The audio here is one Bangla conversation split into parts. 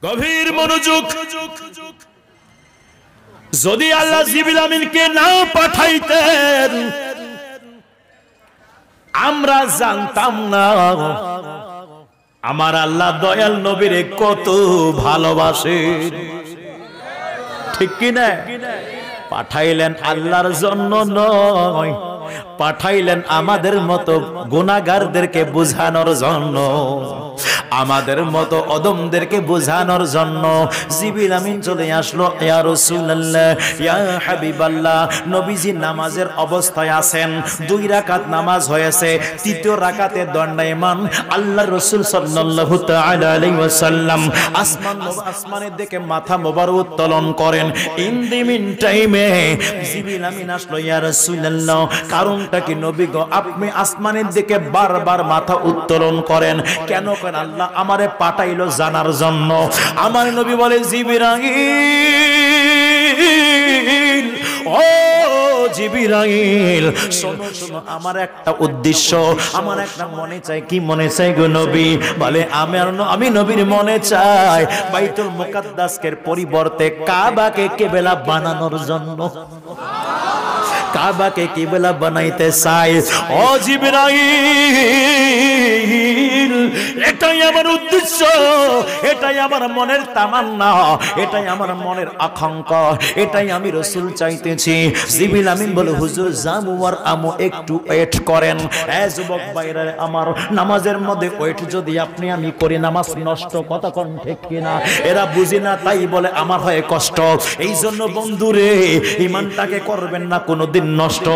গভীর মনোযোগ। যদি আল্লাহ জিবরিল আমিনকে না পাঠাইতেন আমরা জানতাম না আমার আল্লাহ দয়াল নবীরে কত ভালোবাসে। ঠিক কি না? পাঠাইলেন আল্লাহর জন্য নয়, পাঠাইলেন আমাদের মতো গুনাহগারদেরকে বোঝানোর জন্য, আমাদের মতো অদমদেরকে বোঝানোর জন্য। জিবরিল আমিন চলে আসলো, ইয়া রাসূলুল্লাহ, ইয়া হাবিবাল্লাহ। নবীজি নামাজের অবস্থায় আছেন, 2 রাকাত নামাজ হয়েছে, 3য় রাকাতে দণ্ডায়মান আল্লাহর রাসূল সাল্লাল্লাহু তাআলা আলাইহি ওয়াসাল্লাম আসমানের দিকে মাথা মোবারক উত্তোলন করেন। ইন দি মিন টাইমে জিবরিল আমিন আসলো, ইয়া রাসূলুল্লাহ, কারণটা কি নবী গো? আপনি আসমানের দিকে বারবার মাথা উত্তোলন করেন কেন? কেন আল্লাহ আমারে পাঠাইলো জানার জন্য। আমার নবী বলে, জিবরাইল, ও জিবরাইল, শোনো শোনো, আমার একটা উদ্দেশ্য, আমার একটা মনে চাই। কি মনে চাই গো নবী? বলে, আমি নবীর মনে চাই বাইতুল মুকাদ্দাসের পরিবর্তে কাবাকে কিবলা বানানোর জন্য। কাবাকে কিবলা বানাইতে চাই। ও জিবরাইল, এটাই আমার উদ্দেশ্য, এটাই আমার মনের তামান্না, এটাই আমার মনের আকাঙ্ক্ষা, এটাই আমি রাসূল চাইতেছি। জিবরিল আমিন বলে, হুজুর জামু আর আমু, একটু ওয়েট করেন। এ যুবক ভাইরা আমার, নামাজের মধ্যে ওয়েট যদি আপনি আমি করি নামাজ নষ্ট। কথা কোন ঠিক কিনা? এরা বুঝি না, তাই বলে আমার হয় কষ্ট। এই জন্য বন্ধুরে, ঈমানটাকে করবেন না কোনোদিন নষ্ট।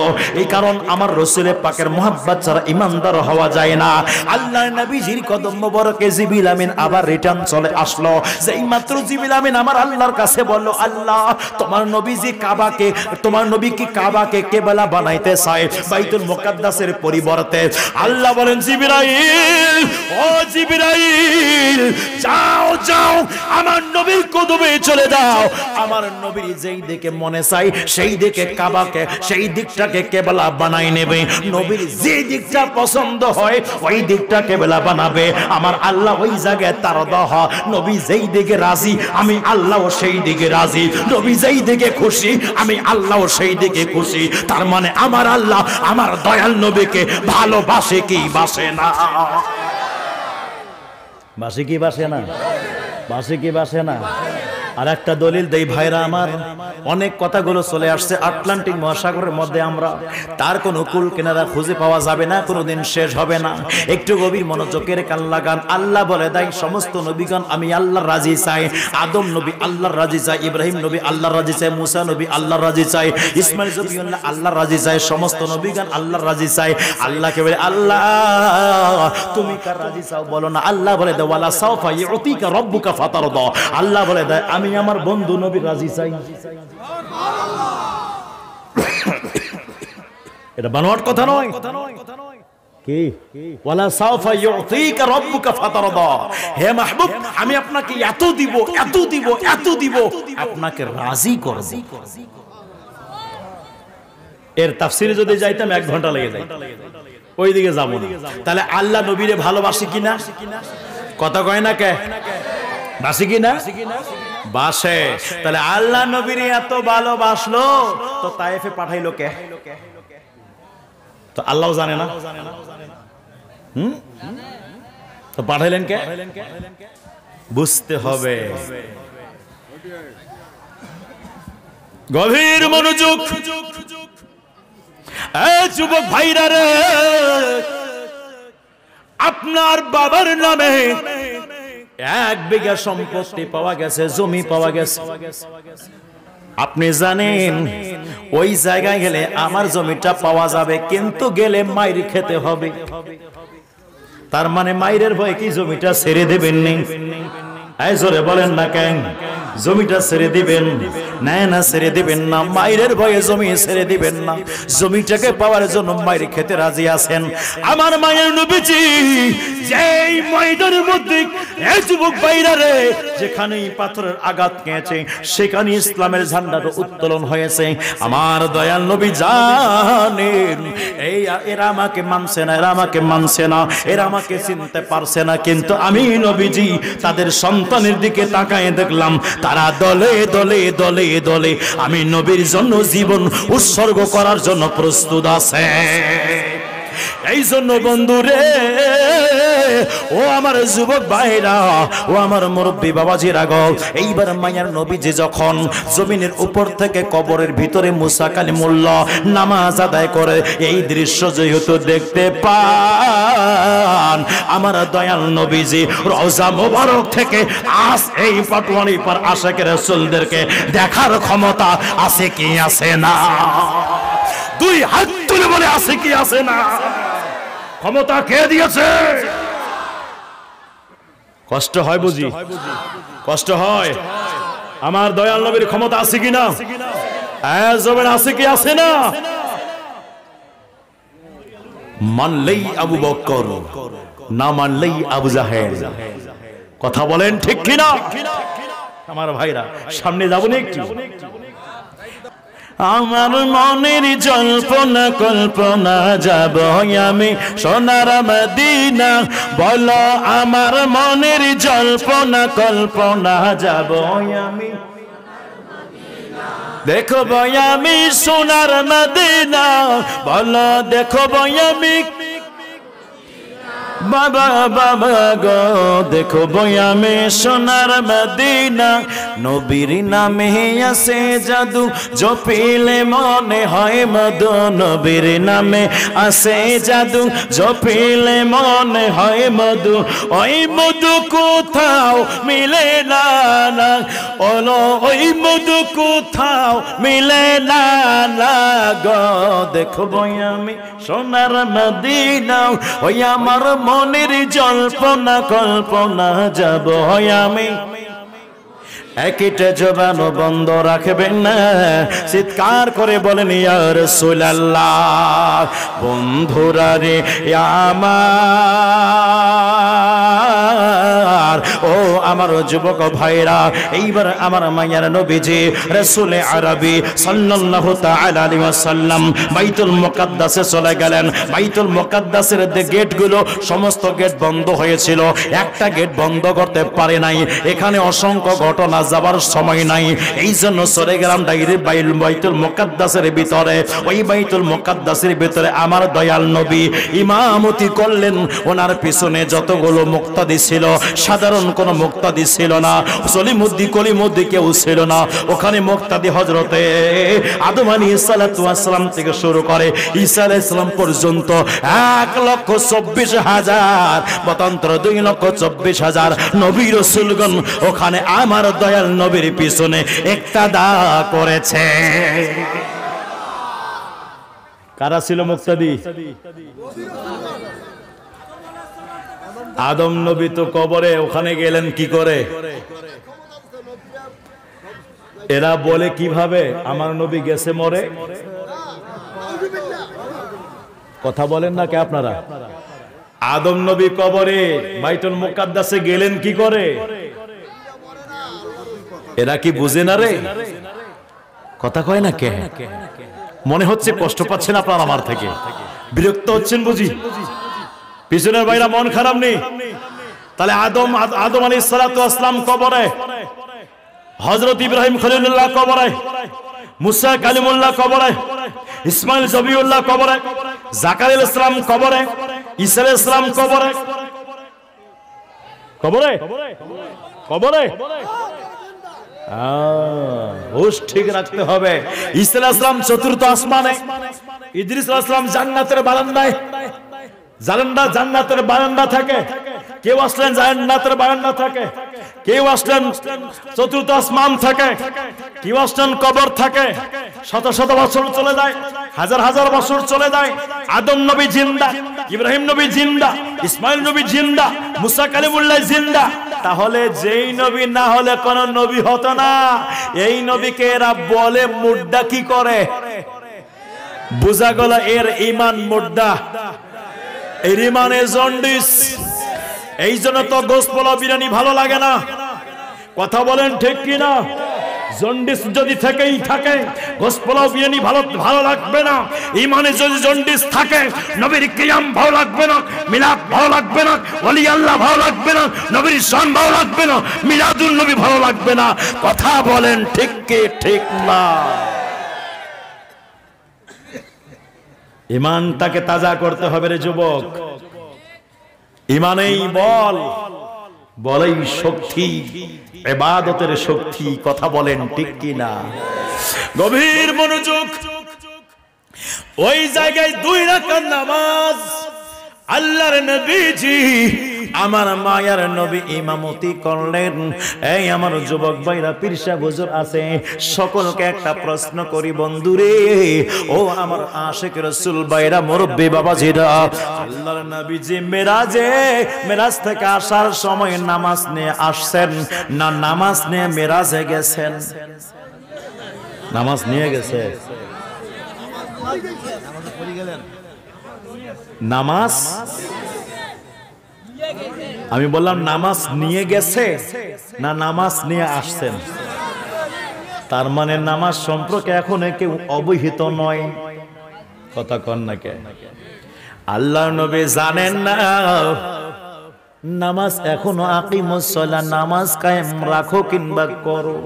এই কারণ আমার রাসূলের পাকের মুহাব্বত ছাড়া ঈমানদার হওয়া যায় না। আল্লাহর নবীজির কদম মোবারকে জিবরিল আমিন আবার রিটার্ন চলে আসলো। যেই মাত্র জিবরিল আমিন আমার আল্লাহর কাছে বলল, আল্লাহ, তোমার নবীজি কাবাকে, তোমার নবী কি কাবাকে কিবলা বানাইতে চায় বাইতুল মুকাদ্দাসের পরিবর্তে। আল্লাহ বলেন, জিবরাইল, ও জিবরাইল, যাও যাও, আমার নবীর কদমে চলে যাও। আমার নবীর যেই দিকে মনে চাই সেই দিকে কাবাকে, সেই দিকটাকে কিবলা বানাই নেবে। নবীর যে দিকটা পছন্দ হয় ওই দিকটা কিবলা বানাবে। আমার আল্লাহ ওই জায়গায় তার দহ। নবী যেই দিকে রাজি আমি আল্লাহও সেই দিকে রাজি। নবী যেই দিকে খুশি আমি আল্লাহও সেই দিকে খুশি। তার মানে আমার আল্লাহ আমার দয়াল নবীকে ভালোবাসে কি বাসে না? বাসে কি বাসে না? বাসে কি বাসে না? আর একটা দলিল দেই ভাইরা আমার, অনেক কথাগুলো চলে আসছে আটলান্টিক মহাসাগরের মধ্যে, আমরা তার কোনো কুল কিনারা খুঁজে পাওয়া যাবে না, কোনোদিন শেষ হবে না। একটু গভীর মনোযোগের কান লাগান। আল্লাহ বলে দেয়, সমস্ত নবীগণ আমি আল্লাহর রাজি চাই। আদম নবী আল্লাহর রাজি চাই, ইব্রাহিম নবী আল্লাহর রাজি চাই, মুসা নবী আল্লাহর রাজি চাই, ইসমাইল জবিউল্লাহ আল্লাহর রাজি চাই, সমস্ত নবীগণ আল্লাহর রাজি চাই। আল্লাহকে বলে, আল্লাহ তুমি কার রাজি চাও বলো না? আল্লাহ বলে দেয়, ওয়ালা সাওফা ইউতিকা রাব্বুকা ফাতারদা। আল্লাহ বলে দেয়, আমি আমার বন্ধু নবী রাজি চাই। এটা বানোয়াট কথা নয়। কি? ওয়ালা সাওফা ইউতিকা রাব্বুকা ফাতারদা। হে মাহবুব, আমি আপনাকে এত দিব, এত দিব, এত দিব, আপনাকে রাজি করব। এর তাফসীরে যদি যাইতাম 1 ঘন্টা লেগে যায়, ওইদিকে যাব না। তাহলে আল্লাহ নবীরে ভালোবাসে কিনা? কথা কয় না কে? বাসে কিনা? বাসে। তাহলে আল্লাহ নবীর এত ভালোবাসলো তো তায়েফে পাঠাইলো কে? তো আল্লাহও জানে না? তো পাঠাইলেন কে? বুঝতে হবে। গভীর মনোযোগ। এই যুবক ভাইরা রে, আপনার বাবার নামে 1 বিঘা সম্পত্তি পাওয়া গেছে, জমি পাওয়া গেছে। আপনি জানেন ওই জায়গায় গেলে আমার জমিটা পাওয়া যাবে, কিন্তু গেলে মাইর খেতে হবে। তার মানে মাইরের ভয়ে কি জমিটা ছেড়ে দেবেন? এই জোরে বলেন না কেন? জমিটা ছেড়ে দিবেন না ছেড়ে দিবেন না, মায়ের ভয়ে জমি ছেড়ে দিবেন না, জমিটাকে পাওয়ার জন্য মায়ের খেতে রাজি আছেন। আমার মায়ের নবীজি যেই ময়দানের মধ্যে এই যুবক ভাইরা রে যেখানেই পাথরের আঘাত খেয়েছে সেখানে ইসলামের ঝান্ডার উত্তোলন হয়েছে। আমার দয়াল নবী জানেন এরা আমাকে মানছে না, এরা আমাকে মানছে না, এরা আমাকে চিনতে পারছে না, কিন্তু আমি নবীজি তাদের সন্তানের দিকে তাকায় দেখলাম তারা দলে দলে দলে দলে আমি নবীর জন্য জীবন উৎসর্গ করার জন্য প্রস্তুত আছে। এই জন্য বন্ধুরে, ও আমার যুবক ভাইরা, ও আমার মুরব্বী বাবাজিরা গো, এইবার মায়ার নবীজি যখন জমিনের উপর থেকে কবরের ভিতরে মুসা কালিমুল্লাহ নামাজ আদায় করে এই দৃশ্য যেহেতু দেখতে পান, আমার দয়াল নবীজি রওজা মোবারক থেকে আজ এই পাটওয়ানি পার আশিকের রাসূলদেরকে দেখার ক্ষমতা আছে কি আছে না? দুই হাত তুলে বলে আছে কি আছে না? ক্ষমতা কে দিয়েছে? কষ্ট হয় বুঝি, কষ্ট হয়। আমার দয়াল নবীর ক্ষমতা আছে কি না? জমিন আছে কি আছে না? মানলেই আবু বকর, না মানলেই আবু জাহেল। কথা বলেন ঠিক কিনা? আমার ভাইরা সামনে যাবো না একটু? আমার মনের জল্পনা কল্পনা যাব আমি সোনার মদিনা, বলো আমার মনের জল্পনা কল্পনা যাব আমি, দেখো আমি সোনার মদিনা, বলো দেখো আমি বাবা বাবা গো, দেখো আমি সোনার মদিনা, নবীর নামে আছে জাদু জপিলে মনে হয় মধু, নবীর নামে আছে জাদু জপিলে মনে হয় মধু, ওই মধু কোথাও মিলে না, ওলো ওই মধু কোথাও মিলে না গো, দেখো আমি সোনার মদিনা, ওই আমার মনের জল্পনা কল্পনা যাব আমি। একটা জবানও বন্ধ রাখবেন না, চিৎকার করে বলেন ইয়া রাসূলুল্লাহ। বন্ধুরা রে আমার, ও আমার যুবক ভাইরা, এইবার আমার মায়ার নবীজি রাসূলে আরবি সাল্লাল্লাহু তাআলা আলাইহি ওয়াসাল্লাম বাইতুল মুকাদ্দাসে চলে গেলেন। বাইতুল মুকাদ্দাসের গেটগুলো সমস্ত গেট বন্ধ হয়েছিল, একটা গেট বন্ধ করতে পারে নাই। এখানে অসংখ্য ঘটনা, যাবার সময় নাই, এই জন্য চলে গেলাম ডাইরেক্ট বাইতুল মুকাদ্দাসের ভিতরে। ওই বাইতুল মুকাদ্দাসের ভিতরে আমার দয়াল নবী ইমামতি করলেন। ওনার পিছনে যতগুলো মুক্তাদি ছিল, সাধারণ কোন মুক্তাদি ছিল না, সলিমুদ্দি কলিমুদ্দি কেউ ছিল না। ওখানে মুক্তাদি হযরতে আদম আলাইহিস সালাতু ওয়াস সালাম থেকে শুরু করে ঈসা আলাইহিস সালাম পর্যন্ত 1,24,000 মতান্তর 2,24,000 নবী রাসূলগণ ওখানে আমার দয়াল নবীর পিছনে ইক্তাদা করেছে। কারা ছিল মুক্তাদি? আদম নবী তো কবরে, ওখানে গেলেন কি করে? এরা বলে কিভাবে আমার নবী গেছে মরে? কথা বলেন না কে আপনারা? আদম নবী কবরে, বাইতুল মুকাদ্দাসে গেলেন কি করে? এরা কি বুঝে না রে? কথা কয় না কে? মনে হচ্ছে কষ্ট পাচ্ছেন আপনারা আমার থেকে, বিরক্ত হচ্ছেন বুঝি। পিছনের ভাইরা মন খারাপ নেই। তাহলে আদম আলাইহিস সালাতু ওয়াস সালাম কবরে, হযরত ইব্রাহিম খলিলুল্লাহ কবরে, মুসা কালিমুল্লাহ কবরে, ইসমাইল জবিউল্লাহ কবরে, জাকারিয়া আলাইহিস সালাম কবরে, ঈসা আলাইহিস সালাম কবরে, কবরে কবরে হোশ ঠিক রাখতে হবে। ঈসা আলাইহিস সালাম চতুর্থ আসমানে, ইদ্রিস আলাইহিস সালাম জান্নাতের বারান্দায়, জান্নাতের বারান্দা থাকে। কেউ আসলেন জান্নাতের বারান্দা থাকে, কেউ আসলেন চতুর্থ আসমান থাকে, কেউ আসলেন কবর থাকে। শত শত বছর চলে যায়, হাজার হাজার বছর চলে যায়। আদম নবী জিন্দা, ইব্রাহিম নবী জিন্দা, ইসমাইল নবী জিন্দা, মুসা কালিমুল্লাহ জিন্দা, তাহলে যেই নবী না হলে কোন নবী হতো না। এই নবীকে এরা বলে মুর্দা। কি করে বোঝা গেল এর ঈমান মুর্দা, এর ঈমানে জন্ডিস। এই জন্য তো গোশত পোলাও বিরিয়ানি ভালো লাগে না। কথা বলেন ঠিক কিনা? জন্ডিস যদি থেকেই থাকে গোশত পোলাও বিরিয়ানি ভালো লাগবে না। ঈমানে যদি জন্ডিস থাকে নবীর কিয়াম ভালো লাগবে না, মিলাদ ভালো লাগবে না, ওলি আল্লাহ ভালো লাগবে না, নবীর শান ভালো লাগবে না, মিলাদুন নবী ভালো লাগবে না। কথা বলেন ঠিক কি ঠিক না? ঈমানটাকে তাজা করতে হবে রে যুবক। ঈমানেই বল, বলেই শক্তি, ইবাদতের শক্তি। কথা বলেন ঠিক কি না? গভীর মনোযোগ। ওই জায়গায় 2 রাকাত নামাজ আল্লাহর নবীজি আমার মায়ার নবী ইমামতি করলেন। এই আমার যুবক ভাইরা, পীর সাহেব হুজুর আছে, সকলকে একটা প্রশ্ন করি বন্ধুরে, ও আমার আশিক রাসূল ভাইরা, মুরব্বি বাবাজিরা, আল্লাহর নবীজি মেরাজ থেকে আসার সময় নামাজ নিয়ে আসছেন না নামাজ নিয়ে মেরাজে গেছেন? নামাজ নিয়ে গেছে। নামাজ, আমি বললাম নামাজ নিয়ে গেছে না নামাজ নিয়ে আসছেন? তার মানে নামাজ সম্পর্কে এখন কেউ অবহিত নয়। কথা কন না কে? আল্লাহ নবী জানেন না নামাজ এখনো আকিমুস সালাহ, নামাজ কায়েম রাখো কিংবা করো।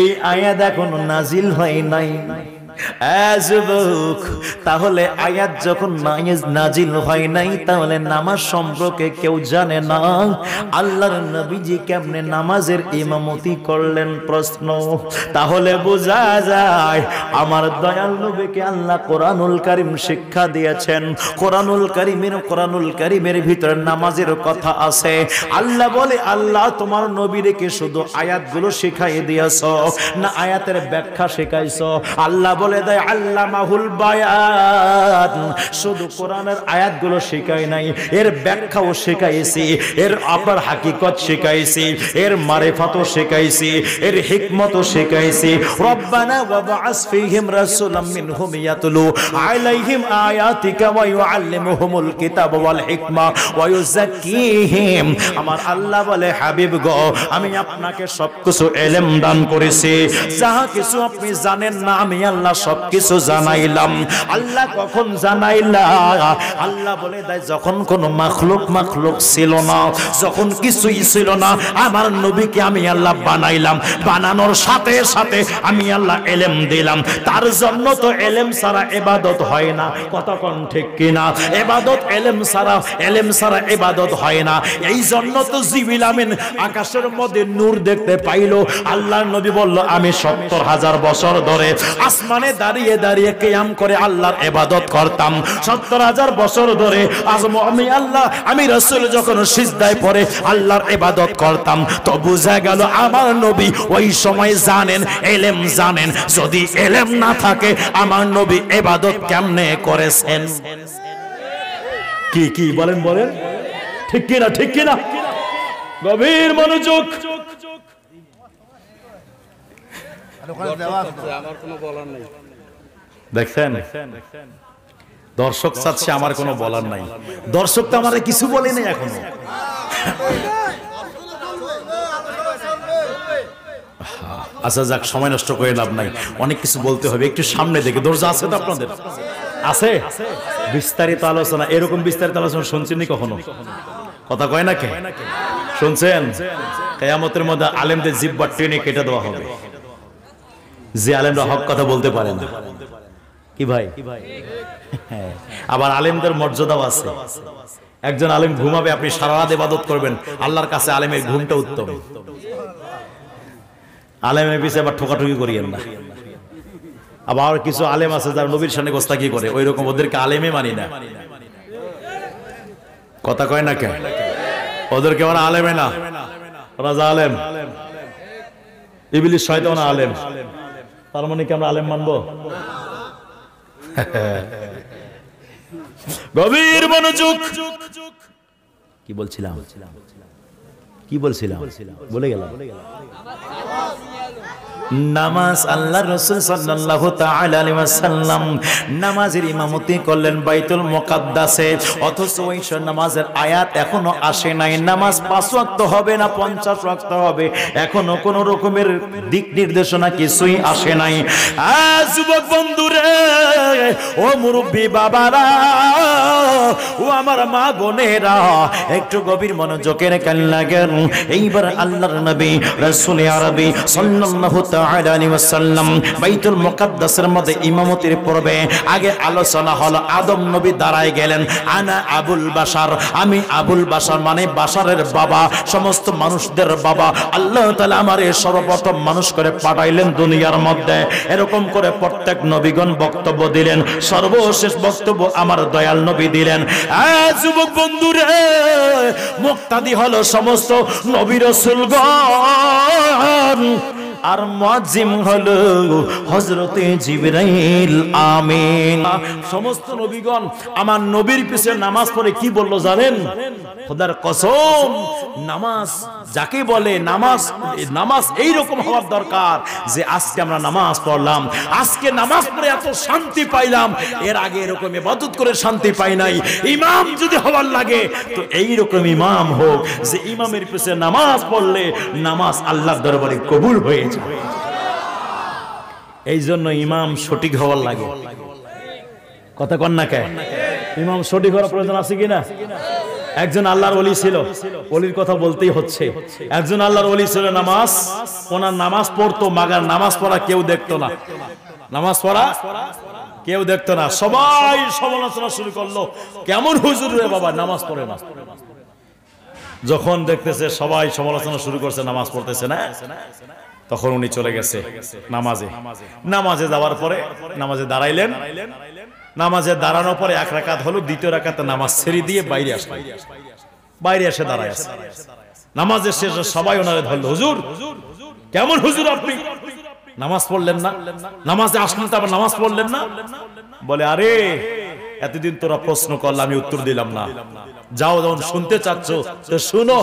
এই আয়াত এখনো নাজিল হয় নাই। তাহলে আয়াত যখন নাজিল হয় নাই, তাহলে নামাজ সম্পর্কে কেউ জানে না। আল্লাহর নবীজি কেমনে নামাজের ইমামতি করলেন? প্রশ্ন। তাহলে বোঝা যায় আমার দয়াল নবীকে আল্লাহ কোরআনুল কারীম শিক্ষা দিয়েছেন। কোরআনুল কারীমের ভিতরে নামাজের কথা আছে। আল্লাহ বলে, আল্লাহ তোমার নবীকে শুধু আয়াতগুলো শিখাই দিয়েছো না আয়াতের ব্যাখ্যা শিখাইছো? আল্লাহ বলে দেয় আল্লামাহুল বায়ান, শুধু কোরআনের আয়াতগুলো শিখাই নাই, এর ব্যাখ্যাও শিখাইছি, এর আপার হাকিকত শিখাইছি, এর মারিফাতও শিখাইছি, এর হিকমতও শিখাইছি। রব্বানা ওয়াবআস ফীহিম রাসূলাম মিনহুম ইয়াতলু আলাইহিম আয়াতিকা ওয়া ইউআল্লিমুহুমুল কিতাব ওয়াল হিকমা ওয়া ইউযাক্কিহিম। আমার আল্লাহ বলে, হাবিব গো, আমি আপনাকে সবকিছু ইলম দান করেছি, যাহা কিছু আপনি জানেন না আমি আল্লাহ সবকিছু জানাইলাম। আল্লাহ কখন জানাইলা? আল্লাহ বলে দেয় যখন কোন মাখলুক ছিল না, যখন কিছুই ছিল না, আমার নবীকে আমি আল্লাহ বানাইলাম। বানানোর সাথে সাথে আমি আল্লাহ ইলম দিলাম। তার জন্য তো ইলম ছাড়া ইবাদত হয় না। কতক্ষণ ঠিক কিনা? ইবাদত ইলম ছাড়া ইবাদত হয় না। এই জন্য তো জিবরিল আমিন আকাশের মধ্যে নূর দেখতে পাইলো। আল্লাহর নবী বলল, আমি 70,000 বছর ধরে আসমানে দাঁড়িয়ে দাঁড়িয়ে কিয়াম করে আল্লাহর ইবাদত করতাম। 70,000 বছর ধরে আমি রাসূল যখন সিজদায় পড়ে আল্লাহর ইবাদত করতাম। তো বুঝা গেল আমার নবী ওই সময় জানেন, ইলম জানেন। যদি ইলম না থাকে আমার নবী ইবাদত কেমনে করেছেন? কি বলেন ঠিক কিনা? গভীর মনোযোগ। আমার কোনো বলার নাই। দেখছেন, দর্শক চাচ্ছে আমার কোনো বলার নাই। দর্শক তো আমার কিছু বলে নাই এখনো। আচ্ছা যাক, সময় নষ্ট করে লাভ নাই, অনেক কিছু বলতে হবে। একটু সামনে দেখে, দরজা আছে তো আপনাদের? আছে। বিস্তারিত আলোচনা, এরকম বিস্তারিত আলোচনা শুনছেন কখনো? কথা কয় না কে? শুনছেন? কিয়ামতের মধ্যে আলেমদের জিহ্বা টেনে কেটে দেওয়া হবে। যে আলেমরা হক কথা বলতে পারে না। কি ভাই? আবার আলেমদের মর্যাদাও আছে। একজন আলেম ঘুমাবে, আপনি সারা রাত ইবাদত করবেন, আল্লাহর কাছে আলেমের ঘুমটা উত্তম। আলেমের পিছনে আবার ঠোকাঠুকি করিয়েন না। আবার কিছু আলেম আছে যারা নবীর সামনে গোস্তাকি করে, ওই রকম ওদেরকে আলেমে মানি না। কথা কয় না কে? ওদেরকে আমরা আলেমে না, রাজা আলেম, ইবলিস শয়তান আলেম। তার মানে কি আমরা আলেম মানবো? গভীর মনোযোগ। কি বলছিলাম? কি বলছিলাম বলে গেলাম নামাজ আল্লাহ রাসূল সাল্লাল্লাহু তাআলা আলাইহি ওয়াসাল্লাম নামাজের ইমামতি করলেন বাইতুল মুকাদ্দাসে অথচ ওই নামাজের আয়াত এখনো আসে নাই নামাজ 5 ওয়াক্ত হবে না 50 ওয়াক্ত হবে এখনো কোন রকমের দিক নির্দেশনা কিছুই আসে নাই যুবক বন্ধুরে ও মুরব্বি বাবারা ও আমার মা বোনেরা একটু গভীর মনোযোগের কান লাগেন এইবার আল্লাহর নবী রাসূল আরবি সাল্লাল্লাহু বাইতুল মুকাদ্দাসের মধ্যে ইমামতির পূর্বে আগে আলোচনা হলো আদম নবী দাঁড়ায় গেলেন আনা আবুল বাশার আমি আবুল বাশার মানে বাশারের বাবা সমস্ত মানুষদের বাবা আল্লাহ তাআলা আমারে সর্বপ্রথম মানুষ করে পাঠাইলেন দুনিয়ার মধ্যে এরকম করে প্রত্যেক নবীগণ বক্তব্য দিলেন সর্বশেষ বক্তব্য আমার দয়াল নবী দিলেন যুবক বন্ধুরে মুক্তাদি হলো সমস্ত নবী রাসূলগণ আর মুয়াজ্জিম হলো হযরতে জিবরাইল আমিন সমস্ত নবীগণ আমার নবীর পিছে নামাজ পড়ে কি বললো জানেন খোদার কসম নামাজ যাকে বলে নামাজ এই রকম হওয়ার দরকার যে আজকে আমরা নামাজ পড়লাম আজকে নামাজ পড়ে এত শান্তি পাইলাম এর আগে এরকম ইবাদত করে শান্তি পাই নাই ইমাম যদি হওয়ার লাগে তো এই রকম ইমাম হোক যে ইমামের পিছে নামাজ পড়লে নামাজ আল্লাহর দরবারে কবুল হয়ে যায় এই জন্য ইমাম সঠিক হওয়ার লাগে কথা কন না কে ইমাম সঠিক হওয়ার প্রয়োজন আছে কিনা একজন আল্লাহর ওলি ছিল ওলির কথা বলতেই হচ্ছে একজন আল্লাহর ওলি ছিল ওনার নামাজ পড়তো মাগার নামাজ পড়া কেউ দেখতো না নামাজ পড়া কেউ দেখতো না সবাই সমালোচনা শুরু করলো কেমন হুজুর রে বাবা নামাজ পড়ে না যখন দেখতেছে সবাই সমালোচনা শুরু করছে নামাজ পড়তেছে না তখন উনি চলে গেছে নামাজে যাওয়ার পরে নামাজে দাঁড়াইলেন নামাজে দাঁড়ানোর পরে এক রাকাত হলো দ্বিতীয় রাকাতে নামাজ ছেড়ে দিয়ে বাইরে এসে দাঁড়ায় নামাজের শেষে সবাই ওনারে ধরলো হুজুর কেমন হুজুর আপনি নামাজ পড়লেন না নামাজে আসলেন তো আবার নামাজ পড়লেন না বলে আরে এতদিন তোরা প্রশ্ন করলে আমি উত্তর দিলাম না যাও যখন শুনতে চাচ্ছ তো শুনো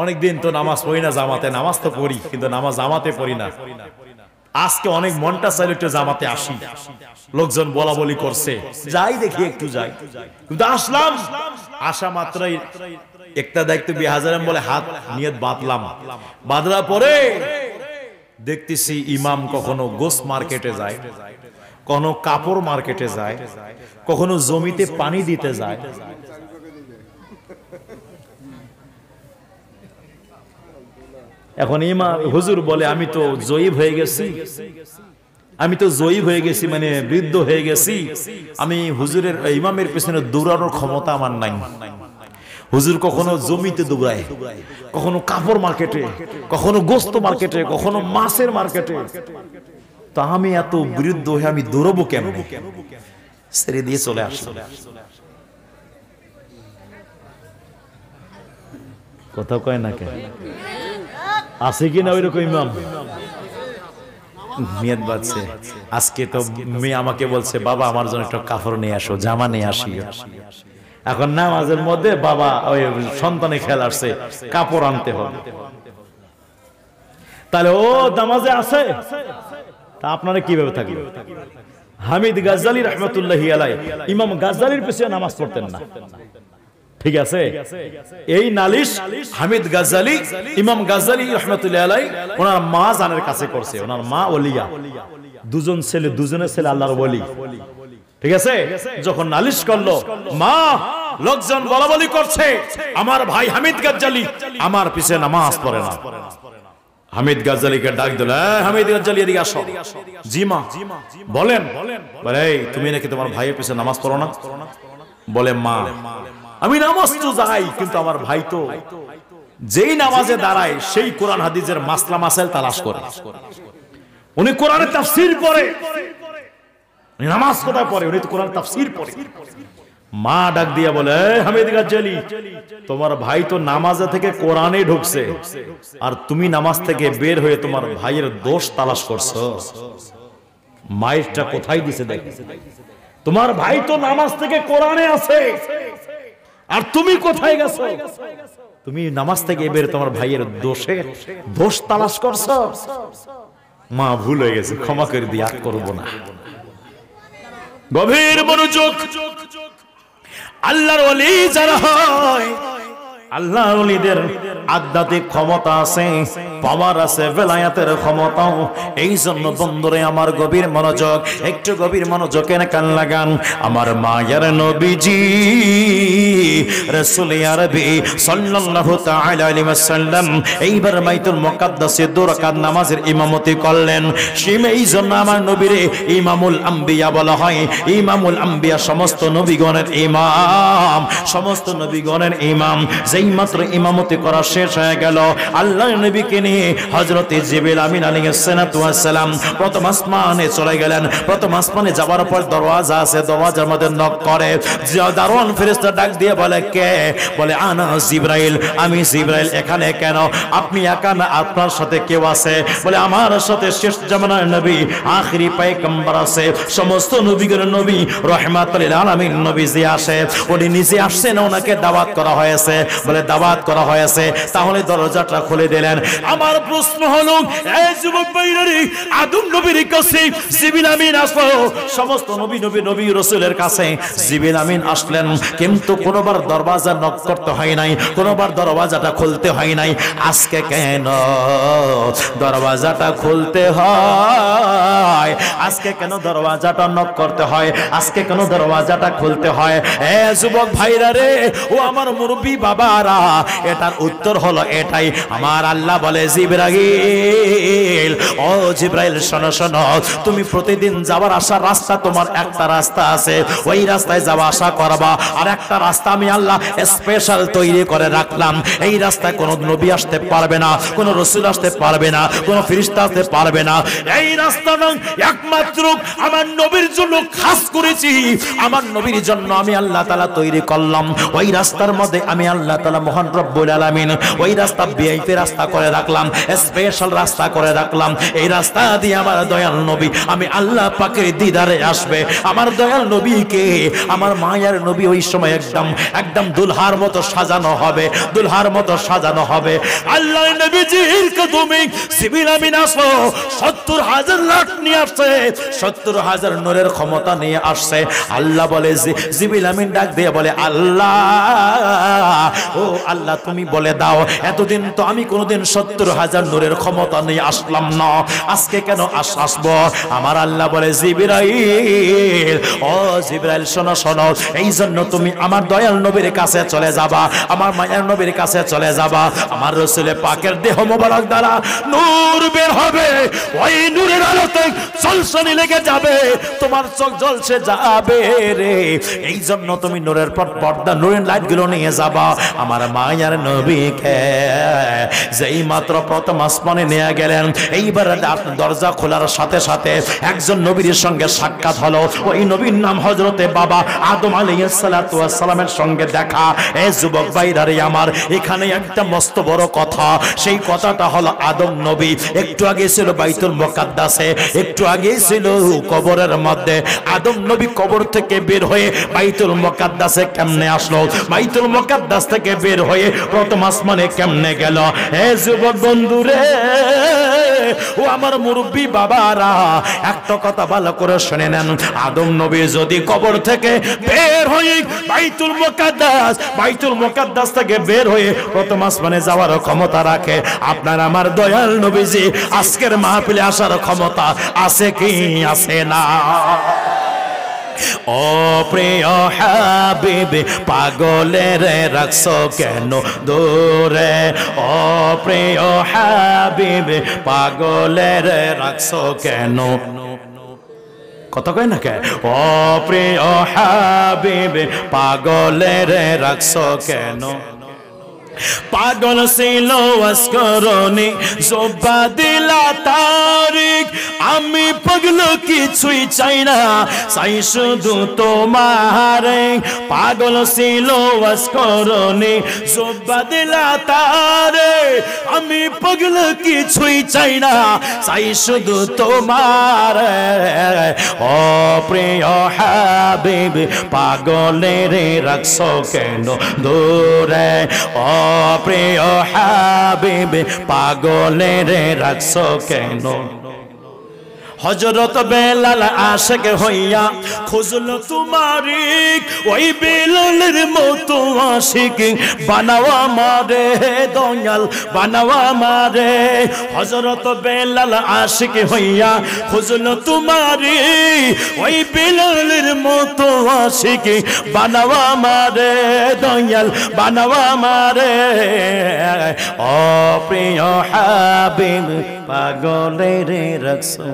অনেকদিন তো নামাজ পড়ি না জামাতে নামাজ তো পড়ি কিন্তু নামাজ জামাতে পড়ি না আজকে অনেক মনটা চাইলে একটু জামাতে আসি লোকজন বলা বলি করছে যাই দেখি একটু যাই কিন্তু আসলাম আসা মাত্রই একটা দায়িত্ব বিহাজারাম বলে হাত নিয়ত বাঁধলাম পরে দেখতেছি ইমাম কখনো গোস মার্কেটে যায় কখনো কাপড় মার্কেটে যায় কখনো জমিতে পানি দিতে যায় এখন ইমাম হুজুর বলে আমি তো জয়ীব হয়ে গেছি মানে বৃদ্ধ হয়ে গেছি আমি হুজুরের ইমামের পেছনে দৌড়ানোর ক্ষমতা আমার নাই হুজুর কখনো জমিতে দৌড়ায় কখনো কাপড় মার্কেটে কখনো গোস্ত মার্কেটে কখনো মাছের মার্কেটে তা আমি এত বৃদ্ধ হয়ে আমি দৌড়বো কেমন ছেড়ে দিয়ে চলে আসলাম কথা কয় না কেন আছে কিনা ওই রকম ইমাম নিয়ত বাঁধছে আজকে তো মেয়ে আমাকে বলছে বাবা আমার জন্য একটা কাপড় নিয়ে আসো জামা নিয়ে আসি এখন নামাজের মধ্যে বাবা ওই সন্তানে খেয়াল আসছে কাপড় আনতে হবে তাহলে ও নামাজে আছে তা আপনারা কিভাবে থাকবেন হামিদ গাজ্জালী রাহমাতুল্লাহি আলাইহি ইমাম গাজ্জালীর পিছনে নামাজ পড়তেন না ঠিক আছে এই নালিশ হামিদ গাজ্জালী ইমাম গাজ্জালী রাহমাতুল্লাহি আলাইহি ওনার মা জানের কাছে করছে ওনার মা ওলিয়া দুজনের ছেলে আল্লাহর ওলি ঠিক আছে যখন নালিশ করলো মা লোকজন বলাবলি করছে আমার ভাই হামিদ গাজ্জালী আমার পিছে নামাজ পড়ে না হামিদ গাজ্জালীকে ডাক দিল হামিদ গাজ্জালী এদিকে আসো জি মা বলেন বলে তুমি নাকি তোমার ভাইয়ের পিছে নামাজ পড়ো না বলে মা আমি নামাজ তো যাই কিন্তু আমার ভাই তো যেই নামাজে দাঁড়ায় সেই কোরআন হাদিসের মাসলা মাসাইল তালাশ করে উনি কোরআনের তাফসীর পড়ে নামাজ কোথায় পড়ে উনি তো কোরআন তাফসীর পড়ে মা ডাক দিয়া বলে হামিদ গাজ্জালী তোমার ভাই তো নামাজে থেকে কোরআনে ঢুকছে আর তুমি নামাজ থেকে বের হয়ে তোমার ভাইয়ের দোষ তালাশ করছো মাইরটা কোথায় দিছে দেখ তোমার ভাই তো নামাজ থেকে কোরআনে আছে আর তুমি কোথায় গেছো তুমি নামাজ থেকে বের তোমার ভাইয়ের দোষ তালাশ করছো, মা ভুল হয়ে গেছে, ক্ষমা করে দিয়ে আর করবো না। গভীর মনোযোগ। আল্লাহর ওলি যারা হয়, আল্লাহর ওলিদের আধ্যাত্মিক ক্ষমতা আছে, পাওয়ার আছে, বেলায়াতের ক্ষমতাও। এই জন্য বন্ধুরে আমার গভীর মনোযোগ, একটু গভীর মনোযোগের কান লাগান। আমার মায়ের নবীজি রাসূল আরবি সাল্লাল্লাহু তাআলা আলাইহি ওয়াসাল্লাম এইবার বাইতুল মুকাদ্দাসে 2 রাকাত নামাজের ইমামতি করলেন। এই জন্য আমার নবীরে ইমামুল আম্বিয়া বলা হয়। ইমামুল আম্বিয়া সমস্ত নবীগণের ইমাম, সমস্ত নবীগণের ইমাম। যেই মাত্র ইমামতি করা শেষ হয়ে গেল, আল্লাহর নবীকে নিয়ে হযরত জিবরিল আমিন আলাইহিস সালাতু ওয়াস সালাম প্রথম আসমানে চলে গেলেন। প্রথম আসমানে যাওয়ার পর দরওয়াজা আছে, দরওয়াজার মধ্যে নক করে। দারোয়ান ফেরেশতা ডাক দিয়ে বলে, কে? বলে, আনা জিবরাইল, আমি জিবরাইল। এখানে কেন? আপনি একা না, আপনার সাথে কেউ আছে? বলে, আমার সাথে শেষ জামানার নবী, আখিরি পয়গম্বর আছে, সমস্ত নবীগণের নবী, রাহমাতুল লিল আলামিন নবীজি আসে। উনি নিজে আসছেন, ওনাকে দাওয়াত করা হয়েছে। বলে, দাওয়াত করা হয়েছে, তাহলে দরজাটা খুলে দিলেন। আমার প্রশ্ন হলো, এই যুবক ভাইরা, আদম নবীর কাছে জিবরিল আমিন আসলো, সমস্ত নবী রাসূলের কাছে জিবরিল আমিন আসলেন, কিন্তু কোনোবার দরওয়াজা নক করতে হয় নাই, কোনোবার দরওয়াজাটা খুলতে হয় নাই। আজকে কেন দরওয়াজাটা খুলতে হয়? আজকে কেন দরওয়াজাটা নক করতে হয়? আজকে কেন দরওয়াজাটা খুলতে হয়? এ যুবক ভাইরা রে, ও আমার মুরব্বী বাবারা, এটার উত্তর হলো এটাই। আমার আল্লাহ বলে, জিবরাইল, ও জিবরাইল, শোনো শোনো, তুমি প্রতিদিন যাওয়ার আসার রাস্তা, তোমার একটা রাস্তা আছে, ওই রাস্তায় যাওয়া আসা করবা। আর একটা রাস্তা আমি আল্লাহ স্পেশাল তৈরি করে রাখলাম। এই রাস্তায় কোনো নবী আসতে পারবে না, কোনো রাসূল আসতে পারবে না, কোনো ফেরেশতা আসতে পারবে না। এই রাস্তাটা একমাত্র আমার নবীর জন্য খাস করেছি, আমার নবীর জন্য আমি আল্লাহ তাআলা তৈরি করলাম। ওই রাস্তার মধ্যে আমি আল্লাহ তাআলা মহান রব্বুল আলামিন ওই রাস্তা ভিআইপি রাস্তা করে রাখলাম, স্পেশাল রাস্তা করে রাখলাম। এই রাস্তা দিয়ে আমার দয়াল নবী, আমি আল্লাহ পাকের দিদারে আসবে। আমার দয়াল নবীকে, আমার মায়ের নবী ওই সময় একদম দুলহার মতো সাজানো হবে, দুলহার মতো সাজানো হবে। আল্লাহর নবীজির কদমে জিবরিল আমিন আসলো, 70,000 লাখ নিয়ে আসছে, 70,000 নূরের ক্ষমতা নিয়ে আসছে। আল্লাহ বলে, জিবরিল আমিন ডাক দিয়ে বলে, আল্লাহ, ও আল্লাহ, তুমি বলে দাও, এতদিন তো আমি কোনোদিন 70,000 নূরের ক্ষমতা নিয়ে আসলাম না, আজকে কেন আসবো? আমার আল্লাহ বলে, জিবরাইল, ও জিবরাইল, শোনো শোনো, এই জন্য তুমি আমার দয়াল নবীর কাছে চলে যাবা, আমার মায়ের নবীর কাছে চলে যাবা। আমার রাসূলের পাকের দেহ মোবারক দ্বারা নূর বের হবে, ওই নূরের আলোতে ঝলসানি লেগে যাবে, তোমার চোখ ঝলসে যাবে রে। এই জন্য তুমি নূরের পর্দা, নূরের লাইট গুলো নিয়ে যাবা। আমার মায়ের নবীকে যেই মাত্র প্রথম আসমানে নিয়ে গেলেন, এইবার দরজা খোলার সাথে সাথে একজন নবীর সঙ্গে সাক্ষাৎ হলো। ওই নবীর নাম হযরতে বাবা আদম আলাইহিস সালাতু ওয়াস সালামের সঙ্গে দেখা। এই যুবক ভাইরা রে আমার, এখানে একটা মস্ত বড় কথা। সেই কথাটা হলো, আদম নবী একটু আগে ছিল বাইতুল মুকাদ্দাসে, একটু আগে ছিল কবরের মধ্যে। আদম নবী কবর থেকে বের হয়ে বাইতুল মুকাদ্দাসে কেমনে আসলো? বাইতুল মুকাদ্দাস থেকে বের হয়ে প্রথম আসমানে কেমনে গেল? হে যুবক বন্ধুরে, ও আমার মুরব্বী বাবারা, একটা কথা ভালো করে শুনে নেন। আদম নবী যদি কবর থেকে বের হয়ে বাইতুল মুকাদ্দাস থেকে বের হয়ে প্রথম আসমানে যাওয়ার ক্ষমতা রাখে, আপনার আমার দয়াল নবীজি আজকের মাহফিলে আসার ক্ষমতা আছে কি আছে না? ও প্রিয় হাবিব, পাগলের রাখছো কেন দূরে? ও প্রিয় হাবিব, পাগলের রাখছো কেন? কথা কয় না কে? ও প্রিয় হাবিব, পাগলের রাখছো কেন? পাগল ছিল আসকরণী, জোবা দিলা তারিক, আমি পাগল কিছুই চাই না, চাই শুধু তোমারে। পাগল ছিল আসকরণী, জোবা দিলা তারে, আমি পাগল কিছুই চাই না, চাই শুধু তোমারে। ও প্রিয় হাবিব, পাগলের রাখছো কেন দূরে? ও প্রিয় হাবিব পাগলের রাখছো কেন হযরত বেলাল আশিক হইয়া খুঁজলো তোমারি ওই বেলালের মতো আশিক বানাও আমারে দয়াল বানাও আমারে হযরত বেলাল আশিক হইয়া খুঁজলো তোমারি ওই বেলালের মতো আশিক বানাও আমারে দয়াল বানাও আমারে ও প্রিয় হাবিব পাগলের রাখছো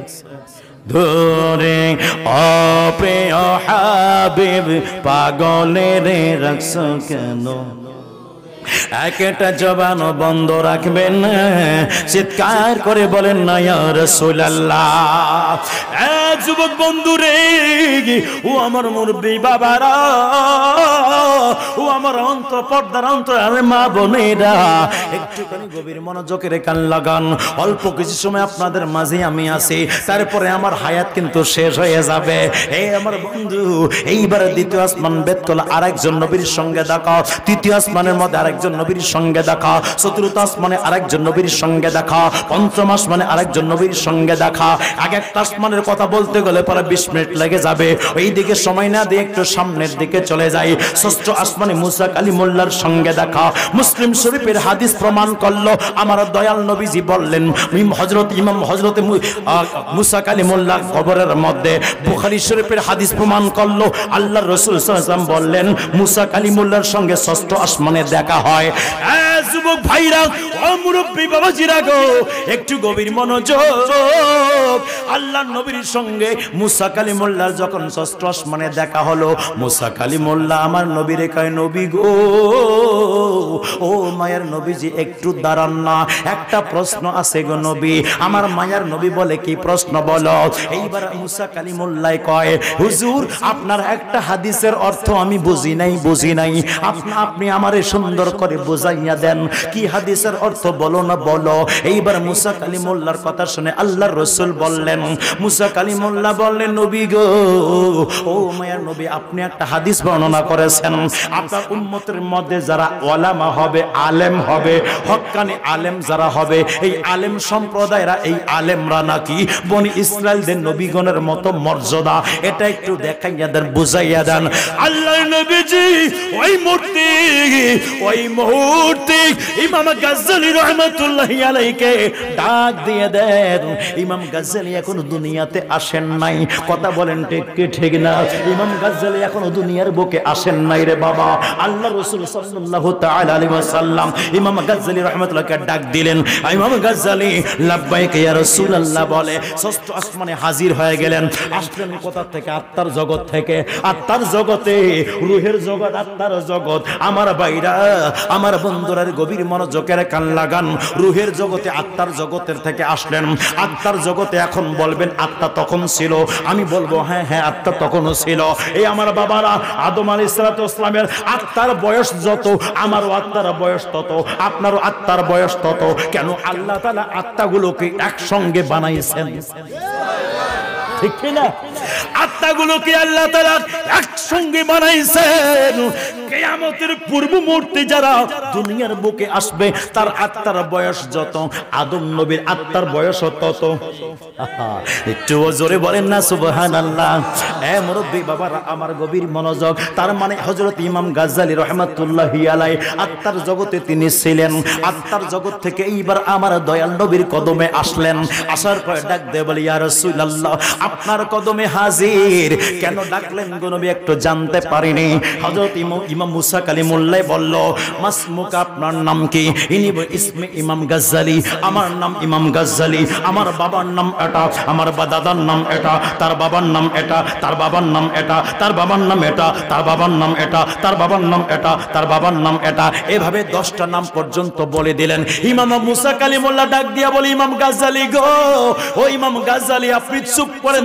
ধরে ও প্রিয় হাবিব পাগলের রাখছো কেন একটা জবান বন্ধ রাখবেন না চিৎকার করে বলেন না ইয়া রাসূলুল্লাহ যুবক বন্ধু রে ও আমার মুরব্বি বাবারা ও আমার অন্তর পর্দার অন্তর আর মা বোনেরা একটুখানি গভীর মনোযোগের কান লাগান অল্প কিছু সময় আপনাদের মাঝে আমি আছি তারপরে আমার হায়াত কিন্তু শেষ হয়ে যাবে এই আমার বন্ধু এইবার দ্বিতীয় আসমান ভেদ করলে আরেকজন নবীর সঙ্গে দেখা তৃতীয় আসমানের মধ্যে আরেকজন নবীর সঙ্গে দেখা চতুর্থ আসমানে আরেকজন নবীর সঙ্গে দেখা পঞ্চম আসমানে আরেকজন নবীর সঙ্গে দেখা এক একটা আসমানের কথা বলতে গেলে পরে 20 মিনিট লেগে যাবে ওই দিকে সময় না দিয়ে একটু সামনের দিকে চলে যাই ষষ্ঠ আসমানে মুসা কালিমুল্লাহর সঙ্গে দেখা মুসলিম শরীফের হাদিস প্রমাণ করলো আমার দয়াল নবীজি বললেন ইমাম হযরত মুসা কালিমুল্লাহ কবরের মধ্যে বুখারী শরীফের হাদিস প্রমাণ করলো আল্লাহর রাসূল সাল্লাল্লাহু আলাইহি ওয়াসাল্লাম বললেন মুসা কালিমুল্লাহর সঙ্গে ষষ্ঠ আসমানে দেখা হয় যুবক ভাইরা ও মুরব্বি বাবাজিরা গো একটু গভীর মনোযোগ আল্লাহর নবীর সঙ্গে মুসা কালিমুল্লাহর যখন ষষ্ঠ আসমানে দেখা হলো মুসা কালিমুল্লাহ আমার নবীরে কয় নবী গো ও মায়ের নবীজি একটু দাঁড়ান না একটা প্রশ্ন আছে গো নবী আমার মায়ের নবী বলে কি প্রশ্ন বলো এইবার মুসা কালিমুল্লাহ কয় হুজুর আপনার একটা হাদিসের অর্থ আমি বুঝি নাই আপনি আমারে সুন্দর করে বুঝাইয়া দেন কি হাদিসের অর্থ বলো না বলো এইবার মুসা কালিমুল্লাহর কথা শুনে আল্লাহর রাসূল বললেন মুসা কালিমুল্লাহ বললেন নবী গো ও মায়ের নবী আপনি একটা হাদিস বর্ণনা করেছেন আপনার উম্মতের মধ্যে যারা ওলামা হবে আলেম হবে হক্কানি আলেম যারা হবে এই আলেম সম্প্রদায়রা এই আলেমরা নাকি বনি ইসরাইলদের নবীগণের মতো মর্যাদা এটা একটু দেখাইয়া দেন বুঝাইয়া দেন আল্লাহর নবীজি ওই মুহূর্তে ইমাম গাজ্জালী রাহমাতুল্লাহি আলাইহিকে ডাক দিয়ে দেন ইমাম গাজ্জালী এখনো দুনিয়াতে আসেন নাই কথা বলেন ঠিক না ইমাম গাজ্জালী এখনো দুনিয়ার বুকে আসেন নাই রে বাবা আল্লাহর রাসূল সাল্লাল্লাহু তাআলা আলাইহি ওয়াসাল্লাম ইমাম গাজ্জালী রাহমাতুল্লাহকে ডাক দিলেন ইমাম গাজ্জালী লাব্বাইক ইয়া রাসূলুল্লাহ বলে ষষ্ঠ আসমানে হাজির হয়ে গেলেন আসলেন কোথা থেকে আত্মার জগৎ থেকে আত্মার জগতে রূহের জগৎ আত্মার জগৎ আমার ভাইরা আমার বন্ধুরার গভীর মনোযোগের কান লাগান রূহের জগতে আত্মার জগতের থেকে আসলেন আত্মার জগতে এখন বলবেন আত্মা তখন ছিল আমি বলবো হ্যাঁ আত্মা তখনও ছিল এই আমার বাবারা আদম আলাইহিস সালাতু ওয়াস সালামের আত্মার বয়স যত আমারও আত্মার বয়স তত আপনারও আত্মার বয়স তত কেন আল্লাহ তাআলা আত্মাগুলোকে একসঙ্গে বানাইছেন ঠিক কি না আত্মাগুলোকে আল্লাহ তাআলা একসঙ্গে বানাইছেন কিয়ামতের পূর্ব মুহূর্তে যারা দুনিয়ার বুকে আসবে তার আত্মার বয়স যত আদম নবীর আত্মার বয়স তত একটু জোরে বলেন না সুবহানাল্লাহ মুরব্বি বাবারা আমার গভীর মনোযোগ তার মানে হযরত ইমাম গাজ্জালী রাহমাতুল্লাহি আলাইহি আত্মার জগতে তিনি ছিলেন আত্মার জগৎ থেকে এইবার আমার দয়াল নবীর কদমে আসলেন আসার পর ডাক দিয়ে বলি ইয়া রাসূলুল্লাহ আপনার কদমে হাজির কেন ডাকলেন গো নবী একটু জানতে পারিনি হযরত ইমাম মুসা কালিমুল্লাহ বলল মাসমুক আপনার নাম কি ইনি ইসমে ইমাম গাজ্জালী আমার নাম ইমাম গাজ্জালী আমার বাবার নাম এটা আমার দাদার নাম এটা তার বাবার নাম এটা তার বাবার নাম এটা তার বাবার নাম এটা তার বাবার নাম এটা তার বাবার নাম এটা তার বাবার নাম এটা এভাবে 10টা নাম পর্যন্ত বলে দিলেন ইমাম মুসা কালিমুল্লাহ ডাক দিয়া বলে ইমাম গাজ্জালী গো ও ইমাম গাজ্জালী আপনি চুপ করেন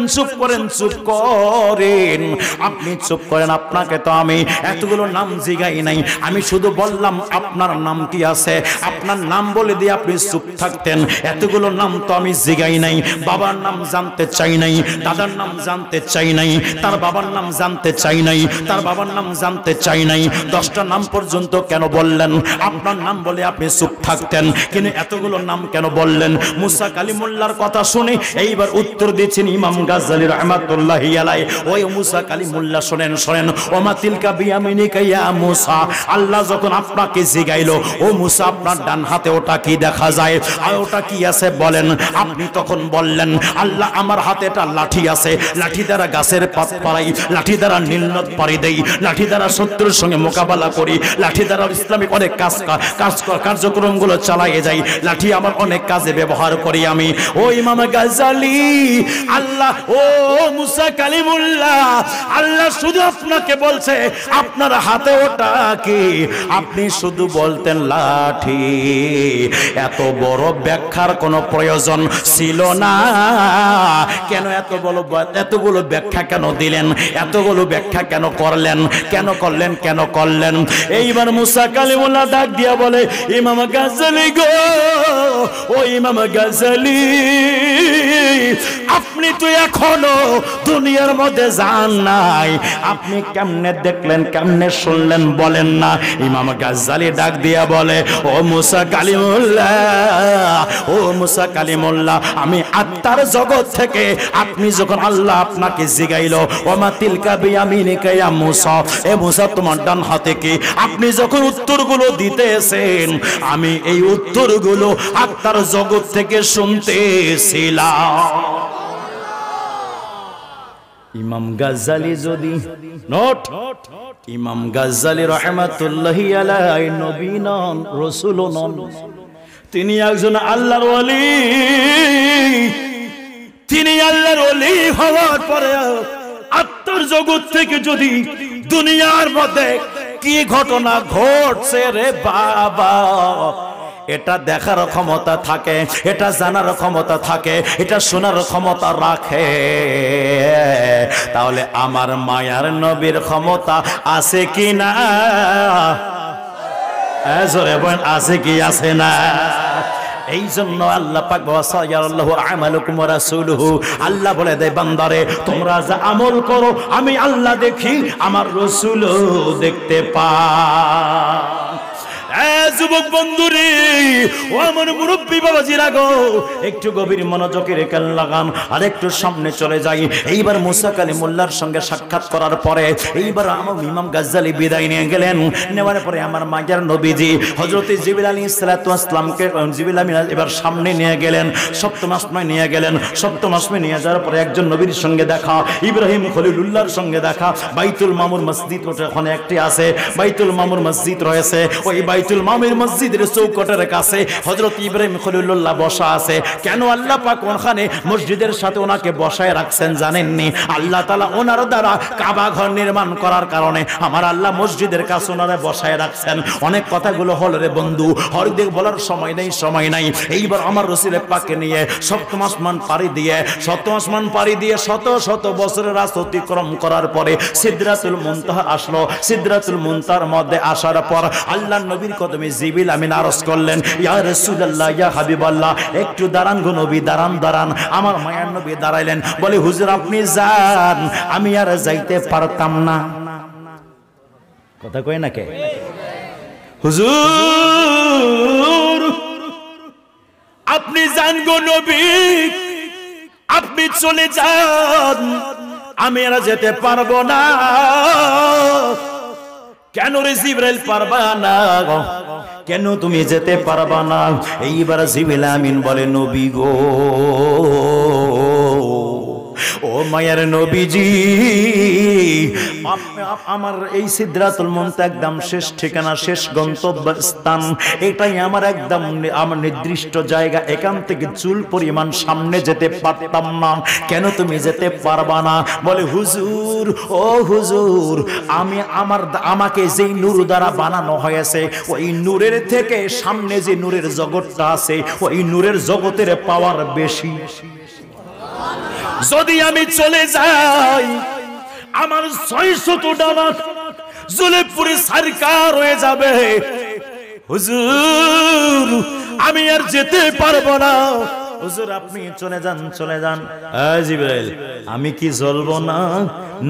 আপনি চুপ করেন আপনাকে তো আমি এতগুলো নাম নাম জিগাই নাই, আমি শুধু বললাম আপনার নাম কি আছে, আপনার নাম বলে দিয়ে আপনি চুপ থাকতেন। এতগুলো নাম তো আমি জিগাই নাই, বাবার নাম জানতে চাই নাই, দাদার নাম জানতে চাই নাই, তার বাবার নাম জানতে চাই নাই, তার বাবার নাম জানতে চাই নাই। 10টা নাম পর্যন্ত কেন বললেন? আপনার নাম বলে আপনি চুপ থাকতেন, কিন্তু এতগুলো নাম কেন বললেন? মুসা কালিমুল্লাহর কথা শুনে এইবার উত্তর দিচ্ছেন ইমাম গাজ্জালী রাহমাতুল্লাহি আলাইহি। ওই মুসা কালিমুল্লাহ শুনেন, শুনেন, ওমা তিলকা বিয়ামিনিকা ইয়া মুসা, আল্লাহ যখন আপনাকে জিগাইলো, ও মুসা আপনার ডান হাতে ওটা কি দেখা যায়, আর ওটা কি আছে বলেন। আপনি তখন বললেন, আল্লাহ আমার হাতে একটা লাঠি আছে, লাঠি দ্বারা গাছের পাত পাড়াই, লাঠি দ্বারা নীলনদ পাড়ি দেই, লাঠি দ্বারা শত্রুর সঙ্গে মোকাবেলা করি, লাঠি দ্বারা ইসলামিক অনেক কার্যক্রমগুলো চালিয়ে যাই, লাঠি আমার অনেক কাজে ব্যবহার করি আমি। ও ইমাম গাজ্জালী, আল্লাহ, ও মুসা কালিমুল্লাহ, আল্লাহ শুধু আপনাকে বলছে আপনার হাতে ওটা কি, আপনি শুধু বলতেন লাঠি। এত বড় ব্যাখ্যার কোনো প্রয়োজন ছিল না। কেন এতগুলো ব্যাখ্যা কেন দিলেন? এতগুলো ব্যাখ্যা কেন করলেন? কেন করলেন? এইবার মুসা কালিমুল্লাহ ডাক দিয়া বলে, ইমাম গাজ্জালী গো, ও ইমাম গাজ্জালী, আপনি তো এখনো দুনিয়ার মধ্যে যান নাই, আপনি কেমনে দেখলেন, কেমনে শুনলেন বলেন না। ইমাম গাজ্জালী ডাক দিয়া বলে, ও মুসা কালিমুল্লাহ, ও মুসা কালিমুল্লাহ, আমি আত্মার জগৎ থেকে আপনি যখন আল্লাহ আপনাকে জিগাইলো, ওমা তিলকা বিয়ামিনিকা ইয়া মুসা, এ মুসা তোমার ডান হাতে কি, আপনি যখন উত্তরগুলো দিতেছেন, আমি এই উত্তরগুলো আত্মার জগৎ থেকে শুনতেছিলাম। ইমাম গাজ্জালী যদি নোট, ইমাম গাজ্জালী রাহমাতুল্লাহি আলাইহি নবী নন, রাসূল নন, তিনি একজন আল্লাহর ওলি। তিনি আল্লাহর ওলি হওয়ার পরে আত্মার জগৎ থেকে যদি দুনিয়ার মধ্যে কি ঘটনা ঘটছে রে বাবা, এটা দেখার ক্ষমতা থাকে, এটা জানার ক্ষমতা থাকে, এটা শোনার ক্ষমতা রাখে, তাহলে আমার মায়ার নবীর ক্ষমতা আছে কি না? জোরে বলেন, আছে কি আছে না? এই জন্য আল্লাহ পাক ওয়াসায়াল্লাহু আমালুকুম ওয়া রাসূলুহু, আল্লাহ বলে দেয় বান্দারে, তোমরা যা আমল করো আমি আল্লাহ দেখি, আমার রাসূলও দেখতে পায়। যুবক বন্ধুরে, ও আমার মুরব্বী বাবাজিরা গো, একটু গভীর মনোযোগের কান লাগান আর একটু সামনে চলে যাই। এইবার মুসা কালিমুল্লাহর সঙ্গে সাক্ষাৎ করার পরে এইবার আমার ইমাম গাজ্জালী বিদায় নিয়ে গেলেন। নেওয়ার পরে আমার মায়ার নবীজি হযরত জিবরিল আলাইহিস সালাতু ওয়াস সালামকে জিবরিল আমিন এবার সামনে নিয়ে গেলেন, সপ্তম আসমানে নিয়ে গেলেন। সপ্তম আসমানে নিয়ে যাওয়ার পরে একজন নবীর সঙ্গে দেখা, ইব্রাহিম খলিলুল্লাহর সঙ্গে দেখা। বাইতুল মামুর মসজিদ ওখানে একটি আছে, বাইতুল মামুর মসজিদ রয়েছে। ওই বাইতুল মামুর মসজিদের চৌকটের কাছে হযরত ইব্রাহিম খলিলুল্লাহ বসা আছে। কেন আল্লাহ পাক ওখানে মসজিদের সাথে ওনাকে বসায় রাখছেন জানেননি? আল্লাহ তাআলা ওনার দ্বারা কাবা ঘর নির্মাণ করার কারণে আমার আল্লাহ মসজিদের কাছে ওনারে বসায় রাখছেন। অনেক কথাগুলো হল রে বন্ধু, হরদিক বলার সময় নাই। এইবার আমার রাসূলের পাককে নিয়ে সপ্তম আসমান পাড়ি দিয়ে শত শত বছরের রাত অতিক্রম করার পরে সিদরাতুল মুনতাহা আসলো। সিদরাতুল মুনতাহার মধ্যে আসার পর আল্লাহর নবীর কদমে জিবরিল আমিন আরজ করলেন, ইয়া রাসূলুল্লাহ, ইয়া হাবিবাল্লাহ, একটু দাঁড়ান গো নবী, দাঁড়ান। আমার মায়ার নবী দাঁড়াইলেন, বলে হুজুর আপনি যান, আমি আর যাইতে পারতাম না। কথা কয় না কে? হুজুর আপনি যান গো নবী, আপনি চলে যান, আমি আর যেতে পারবো না। কেন রে জিবরাইল পারবা না? কেন তুমি যেতে পারবা না? এইবার জিবরিল আমিন বলে, নবী গো, ও মায়ের নবীজি, আমার এই সিদরাতুল মুনতাহা একদম শেষ ঠিকানা, শেষ গন্তব্যস্থান, এটাই আমার একদম আমার নির্দিষ্ট জায়গা। এখান থেকে চুল পরিমাণ সামনে যেতে পারতাম না। কেন তুমি যেতে পারবা না? বলে হুজুর, ও হুজুর, আমাকে যেই নূর দ্বারা বানানো হয়েছে, ওই নূরের থেকে সামনে যে নূরের জগৎটা আছে, ওই নূরের জগতের পাওয়ার বেশি। যদি আমি চলে যাই, আমার 600 ডানা জ্বলে পুড়ে ছারখার হয়ে যাবে। হুজুর আমি আর যেতে পারবো না। হুজুর আপনি চলে যান, চলে যান। জিবরাইল আমি কি জ্বলবো না?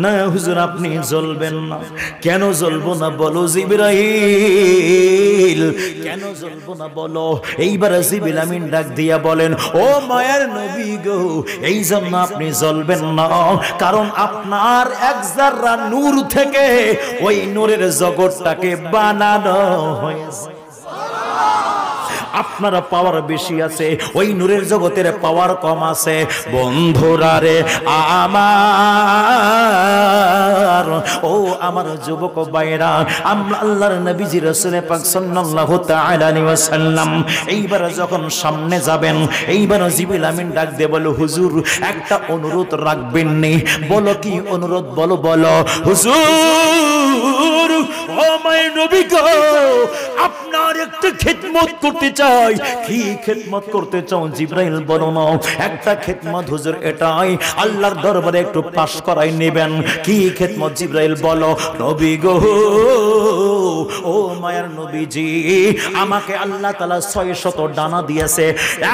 না হুজুর আপনি জ্বলবেন না। কেন জ্বলবো না বলো জিবরাইল, কেন জ্বলবো না বলো? এইবার জিবরিল আমিন ডাক দিয়া বলেন, ও মায়ের নবী গো, এই জন্য আপনি জ্বলবেন না, কারণ আপনার এক যারা নূর থেকে ওই নূরের জগৎটাকে বানানো হয়েছে। আপনার পাওয়ার বেশি আছে, ওই নূরের জগতের পাওয়ার কম আছে। বন্ধুরা রে আমার, ও আমার যুবক ভাইরা, আমরা আল্লাহর নবীজি রাসূল পাক সাল্লাল্লাহু তাআলা আলাইহি ওয়াসাল্লাম এইবার যখন সামনে যাবেন, এইবার জিবরিল আমিন ডাক দিয়ে বলো, হুজুর একটা অনুরোধ রাখবেন নি? বলো কি অনুরোধ? বলো বলো। হুজুর ও মায়ের নবী গো, আপনার একটা খিদমত করতে চাই। কি খিদমত করতে চাও জিবরাইল? বলো না। একটা খিদমত হুজুর এটাই, আল্লাহর দরবারে একটু পাশ করাই নেবেন। কি খিদমত জিবরাইল? বলো। নবী গো, ও মায়ের নবীজি, আমাকে আল্লাহ তাআলা 600 ডানা দিয়েছে।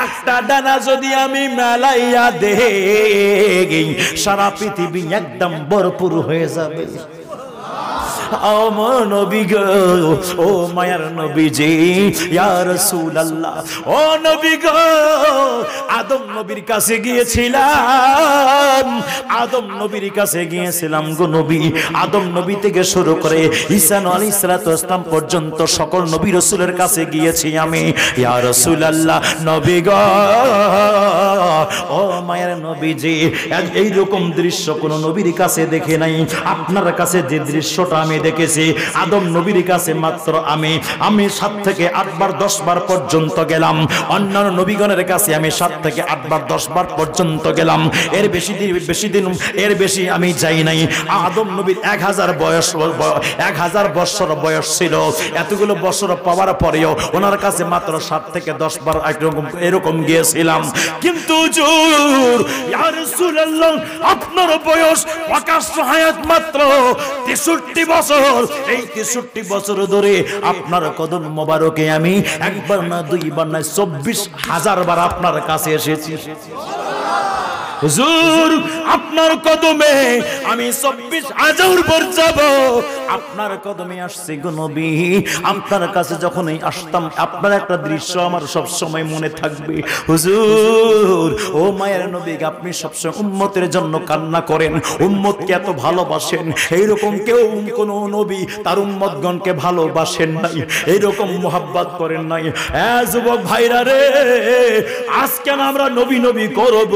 একটা ডানা যদি আমি মেলাইয়া দেই, সারা পৃথিবী একদম ভরপুর হয়ে যাবে। আমার নবী গো, ও মায়ার নবীজি, ইয়া রাসূলুল্লাহ, ও নবী গো, আদম নবীর কাছে গিয়েছিলাম, আদম নবীর কাছে গিয়েছিলাম গো নবী। আদম নবী থেকে শুরু করে ঈসা আলাইহিস সালাতু ওয়াসসালাম পর্যন্ত সকল নবী রাসূলের কাছে গিয়েছি আমি। ইয়া রাসূলুল্লাহ, নবী গো, ও মায়ার নবীজি, এই রকম দৃশ্য কোন নবীর কাছে দেখে নাই। আপনার কাছে যে দৃশ্যটা আমি দেখেছি, আদম নবীর কাছে মাত্র আমি 7 থেকে 8 বার 10 বার পর্যন্ত গেলাম। অন্যান্য নবীগণের কাছে আমি 7 থেকে 8 বার 10 বার পর্যন্ত গেলাম। এর বেশি আমি যাই নাই। আদম নবীর 1000 বছর বয়স ছিল। এতগুলো বছর পাওয়ার পরেও ওনার কাছে মাত্র 7 থেকে 10 বার এরকম গিয়েছিলাম। কিন্তু হুজুর, ইয়া রাসূলুল্লাহ, আপনার বয়স প্রকাশ্য হায়াত মাত্র 63 বছর। এই 63 বছর ধরে আপনার কদম মোবারকে আমি একবার না, দুইবার না, 24,000 বার আপনার কাছে এসেছি। হুজুর আপনার কদমে আমি 24,000 বার যাব। আপনার কদমে আসছি গো নবী। আপনার কাছে যখনই আসতাম, আপনার একটা দৃশ্য আমার সব সময় মনে থাকবে। হুজুর ও মায়ের নবী, আপনি সবসময় উম্মতের জন্য কান্না করেন, উম্মতকে এত ভালোবাসেন। এইরকম কেউ কোন নবী তার উম্মতগণকে ভালোবাসেন নাই, এইরকম মোহাব্বত করেন নাই। হ্যাঁ যুবক ভাইরা রে, আজকে আমরা নবী নবী করব,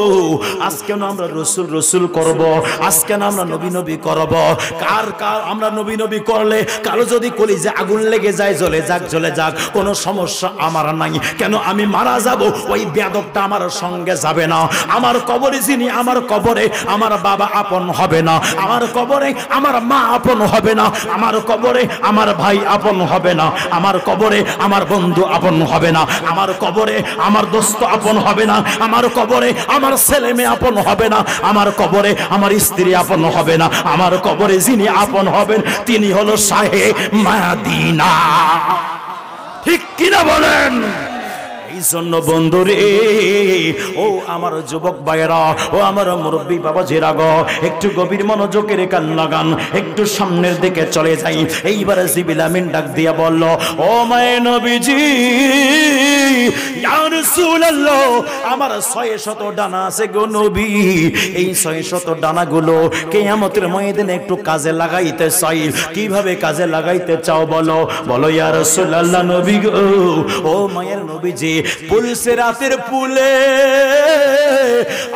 আজকে আমরা রসুল রসুল করব, আজকে আমরা নবী নবী করব। কার আমরা নবী নবী করলে কারো যদি কলিজে আগুন লেগে যায়, জ্বলে যাক, জ্বলে যাক, কোনো সমস্যা আমার নাই। কেন আমি মারা যাব, ওই বেয়াদবটা আমার সঙ্গে যাবে না। আমার কবরে যিনি, আমার কবরে আমার বাবা আপন হবে না, আমার কবরে আমার মা আপন হবে না, আমার কবরে আমার ভাই আপন হবে না, আমার কবরে আমার বন্ধু আপন হবে না, আমার কবরে আমার দোস্ত আপন হবে না, আমার কবরে আমার ছেলে মেয়ে আপন হবে না, আমার কবরে আমার স্ত্রী আপন হবে না। আমার কবরে যিনি আপন হবেন তিনি হলো শাহে মদিনা। ঠিক কিনা বলেন? এই জন্য বন্ধুরে, ও আমার যুবক ভাইয়েরা, ও আমার মুরব্বী বাবাজিরা গো, একটু গভীর মনোযোগের কান লাগান, একটু সামনের দিকে চলে যাই। এইবারে জিবরিল আমিন ডাক দিয়া বলল, ও মায়ে নবীজি, ইয়া রাসূলুল্লাহ, আমার 600 ডানা আছে গো নবী। এই 600 ডানাগুলো কিয়ামতের ময়দানে একটু কাজে লাগাইতে চাই। কিভাবে কাজে লাগাইতে চাও বলো? বলো ইয়া রাসূলুল্লাহ, নবী গো, ও মায়ের নবীজি, পুলসিরাতের পুলে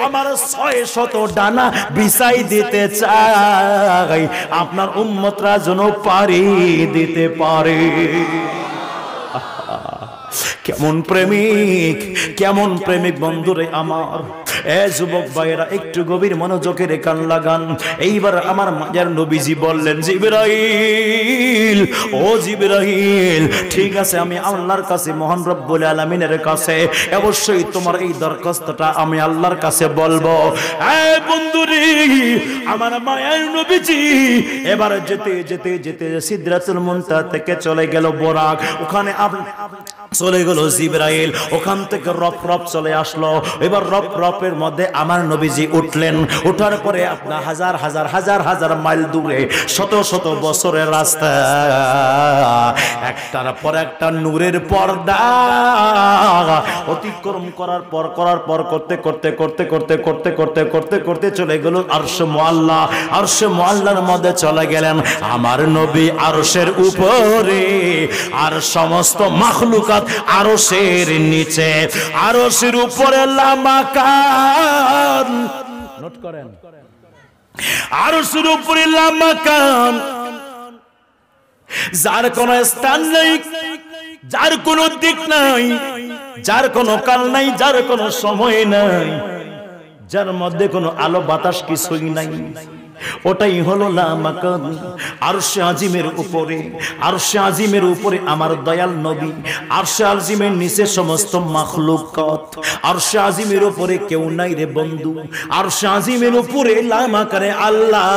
আমার 600 ডানা বিছাই দিতে চাই, আপনার উম্মতরা যেন পারি দিতে পারে। কেমন প্রেমিক, কেমন প্রেমিক বন্ধুরে আমার। এ যুবক ভাইয়েরা একটু গভীর মনোযোগের কান লাগান। এইবার আমার মায়ের নবীজি বললেন, জিবরাইল, ও জিবরাইল, ঠিক আছে, আমি আল্লাহর কাছে, মহান রব্বুল আলামিনের কাছে অবশ্যই তোমার এই দরখাস্তটা আমি আল্লাহর কাছে বলবো। এ বন্ধুরে, আমার মায়ের নবীজি এবার যেতে যেতে যেতে সিদরাতুল মুনতাহা থেকে চলে গেল বোরাক, ওখানে চলে গেল জিবরাইল, ওখান থেকে রফ রফ চলে আসলো। এবার রফ রফের মধ্যে আমার নবীজি উঠলেন। ওঠার পরে আপনার হাজার হাজার হাজার হাজার মাইল দূরে, শত শত বছরের রাস্তা, একটার পর একটা নূরের পর্দা অতিক্রম করার পর করতে করতে করতে করতে করতে করতে করতে করতে চলে গেল আরশে মুআল্লা। আরশে মুআল্লার মধ্যে চলে গেলেন আমার নবী আরশের উপরে, আর সমস্ত মাখলুকাত আরশের নিচে। আরশের উপরে লামাকান, নোট করেন, আরশের উপরে লামাকান, যার কোন স্থান নেই, যার কোন দিক নাই, যার কোন কাল নাই, যার কোন সময় নাই, যার মধ্যে কোনো আলো বাতাস কিছুই নাই, ওটাই হলো লামাকান। আরশে আজিমের উপরে, আরশে আজিমের উপরে আমার দয়াল নবী, আরশে আজিমের নিচে সমস্ত মাখলুকাত। আরশে আজিমের উপরে কেউ নাই রে বন্ধু, আরশে আজিমের উপরে লামাকানে আল্লাহ,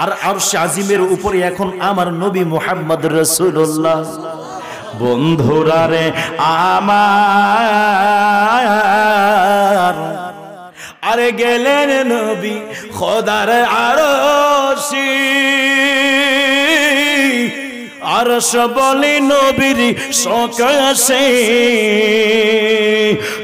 আর আরশে আজিমের উপরে এখন আমার নবী মুহাম্মদ রাসূলুল্লাহ। বন্ধুরা রে আমার, আরে গেলেন নবী খোদার আরশে, আরশ বলে নবীর সকাশে,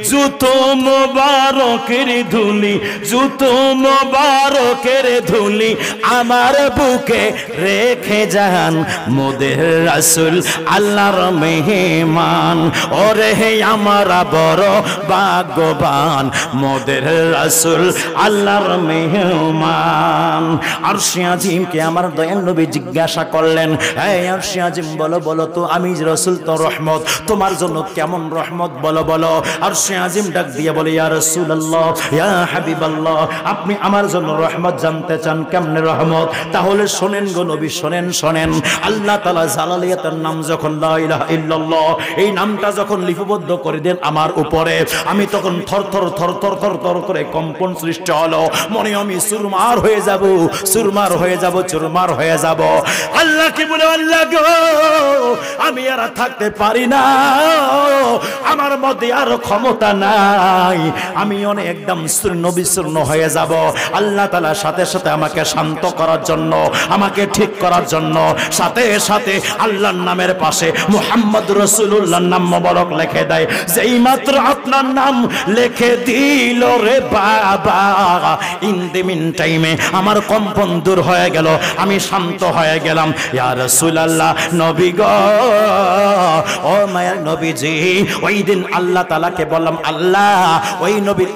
জুতো মোবারকের ধুলি, জুতো মোবারকের ধুলি আমার বুকে রেখে যান মোদের রাসূল আল্লাহর মেহমান। ওরে হে আমরা বড় ভাগ্যবান, মোদের রাসূল আল্লাহর মেহমান। আরশে আজিমকে আমার দয়াল নবী জিজ্ঞাসা করলেন, হে আরশে আজিম, বলো বলো তো, আমি রাসূল তো রহমত, তোমার জন্য কেমন রহমত বলো বলো। আরশে আজিম ডাক দিয়ে বলে, ইয়া রাসূলুল্লাহ, ইয়া হাবিবাল্লাহ, আপনি আমার জন্য রহমত জানতে চান, কেমনে রহমত? তাহলে শোনেন গো নবী, শোনেন শোনেন। আল্লাহ তাআলা জালালিয়াতের নাম যখন লা ইলাহা ইল্লাল্লাহ, এই নামটা যখন লিপিবদ্ধ করে দেন আমার উপরে, আমি তখন থরথর থরথর থরথর করে কম্পন সৃষ্টি হলো, মনে আমি সুরমার হয়ে যাব, সুরমার হয়ে যাব, চুরমার হয়ে যাব। আল্লাহ কি বলে, আল্লাহ গো, আমি আর থাকতে পারি না, আমার মধ্যে আর ক্ষমতা নাই, আমি অনেক একদম শূন্য বিশূন্য হয়ে যাব। আল্লাহ তাআলা সাথে সাথে আমাকে শান্ত করার জন্য, আমাকে ঠিক করার জন্য সাথে সাথে আল্লাহর নামের পাশে মুহাম্মদ রাসূলুল্লাহর নাম মোবারক লিখে দেয়। যেই মাত্র আপনার নাম লিখে দিল রে বাবা, ইন দি মিন টাইমে আমার কম্পন দূর হয়ে গেল, আমি শান্ত হয়ে গেলাম। ইয়া রাসূলুল্লাহ, নবী গো, ও মায়ের নবীজি, ওই দিন আল্লাহ তাআলাকে বললাম, আল্লাহ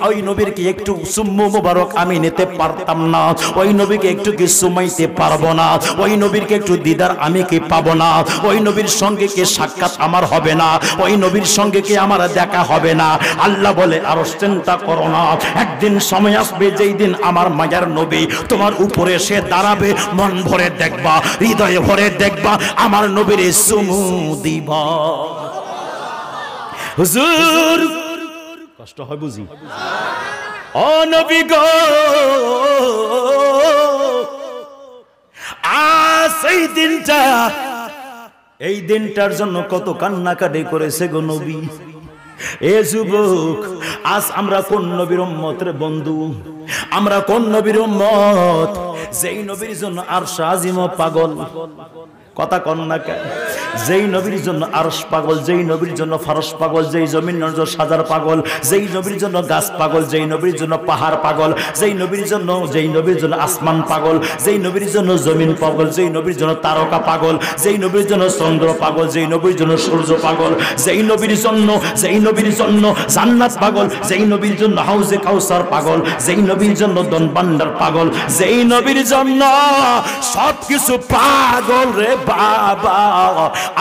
ওই নবীর কি একটু সুম্মু মুবারক আমি নিতে পারতাম না? ওই নবীকে একটু কি সুমাইতে পারবো না? ওই নবীরকে একটু দিদার আমি কি পাবো না? ওই নবীর সঙ্গে কি সাক্ষাৎ আমার হবে না? ওই নবীর সঙ্গে কি আমার দেখা হবে না? আল্লাহ বলে, আর চিন্তা করো না, একদিন সময় আসবে যেই দিন আমার মায়ের নবী তোমার উপরে এসে দাঁড়াবে, মন ভরে দেখবা, হৃদয়ে ভরে দেখবা, আমার নবীর সুমু দিবা। হুজুর কষ্ট হয় বুঝি, ও নবী গো, সেই দিনটা, এই দিনটার জন্য কত কান্নাকাটি করেছে গো নবী। এ যুবক, আজ আমরা কোন নবীর উম্মত রে বন্ধু? আমরা কোন নবীর উম্মত যেই নবীর জন্য আরশ আজিম পাগল? কথা কন না কেন? যেই নবীর জন্য আরশ পাগল, যেই নবীর জন্য ফারশ পাগল, যেই জমিন সাজার পাগল, যেই নবীর জন্য গাছ পাগল, যেই নবীর জন্য পাহাড় পাগল, যেই নবীর জন্য আসমান পাগল, যেই নবীর জন্য জমিন পাগল, যেই নবীর জন্য তারকা পাগল, যেই নবীর জন্য চন্দ্র পাগল, যেই নবীর জন্য সূর্য পাগল, যেই নবীর জন্য জান্নাত পাগল, যেই নবীর জন্য হাউজে কাউসার পাগল, যেই নবীর জন্য দন ভান্ডার পাগল, যেই নবীর জন্য সবকিছু পাগল রে বাবা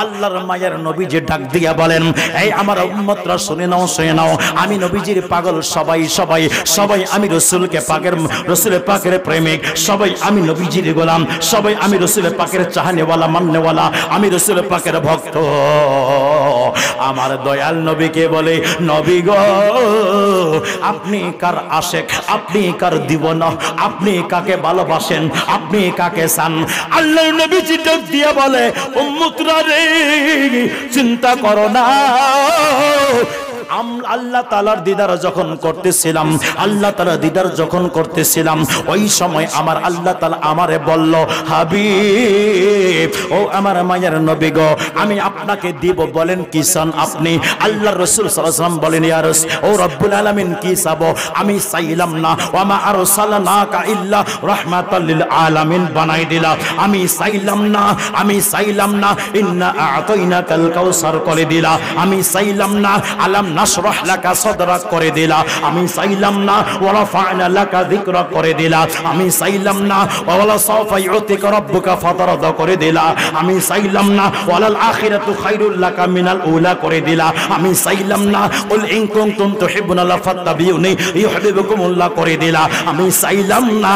আল্লাহর মায়ের নবীজি ডাক দিয়া বলেন এই আমার উম্মতরা শুনে নাও আমি নবীজির পাগল সবাই আমি রাসূলকে পাকের রাসূলের পাকের প্রেমিক সবাই আমি নবীজির গোলাম সবাই আমি রাসূলের পাকের চাহনেওয়ালা মাননেওয়ালা আমি রাসূলের পাকের ভক্ত আমার দয়াল নবীকে বলে নবী গো আপনি কার আশেক আপনি কার দিওয়ানা আপনি কাকে ভালোবাসেন আপনি কাকে চান আল্লাহর নবীজি ডাক দিয়া বলে উম্মতরা রে চিন্তা করো না আল্লাহ তাআলার দিদার যখন করতেছিলাম ওই সময় আমার আল্লাহ তাআলা আমারে বলল হাবিব ও আমার মায়ের নবী গো আমি আপনাকে দিব বলেন কি চান আপনি আল্লাহর রাসূল সাল্লাল্লাহু আলাইহি ওয়াসাল্লাম বলেন ইয়া রাসূল ও রব্বুল আলামিন কি চাবো আমি চাইলাম না ওয়া মা আরসালনাকা ইল্লা রাহমাতাল লিল আলামিন বানাই দিলা আমি চাইলাম না ইন্না আ'তাইনাকাল কাউসার করে দিলা আমি চাইলাম না আলাম নাশরাহ লাকা সাদরাক করে দিলা আমি চাইলাম না ওয়া রাফা'না লাকা যিকরাক করে দিলা আমি চাইলাম না ওয়ালা সাওফা ইউতিকা রাব্বুকা ফাতারদা করে দিলা আমি চাইলাম না ওয়ালাল আখিরাতু খায়রুল লাকা মিনাল উলা করে দিলা আমি চাইলাম না কুল ইন কুনতুম তুহিব্বুনাল্লাহ ফাত্তাবিউনি ইউহিব্বুকুমুল্লাহ করে দিলা আমি চাইলাম না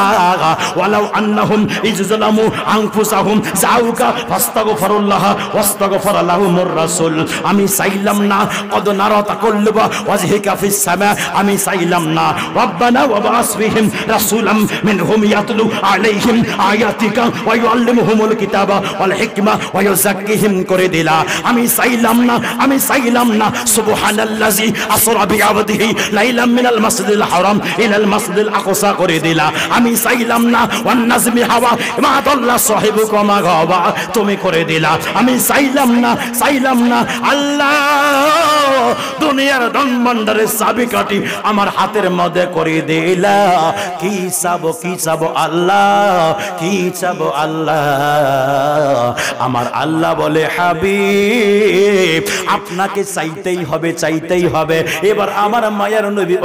ওয়ালাউ আন্নাহুম ইজজালামু আনফুসাহুম জাউকা ফাস্তাগফিরুল্লাহ ওয়াস্তাগফারা লাহুমুর রাসূল আমি চাইলাম না কদ নারা তাকাল্লুবা ওয়াজহিকা ফিস সামা আমি চাইলাম না রব্বানা ওয়াবআস ফীহিম রাসূলাম মিনহুম ইয়াতলু আলাইহিম আয়াতিকা ওয়া ইউআল্লিমুহুমুল কিতাবা ওয়াল হিকমা ওয়া ইউযাক্কিহিম করে দিলা আমি চাইলাম না সুবহানাল্লাযী আসরা বিআবদিহি লাইলাম মিনাল মাসজিদিল হারাম ইলাল মাসজিদিল আকসা করে দিলা আমি চাইলাম না ওয়ান নাজমি হাওয়া মা দাল্লা সাহিবুকা মা গাওয়া তুমি করে দিলা আমি চাইলাম না আল্লাহ দুনিয়ার ধনভাণ্ডারের চাবিকাঠি আমার হাতের মধ্যে করে দিলা কি চাবো আল্লাহ আমার আল্লাহ বলে হাবিব আপনাকে চাইতেই হবে এবার আমার মায়ের নবী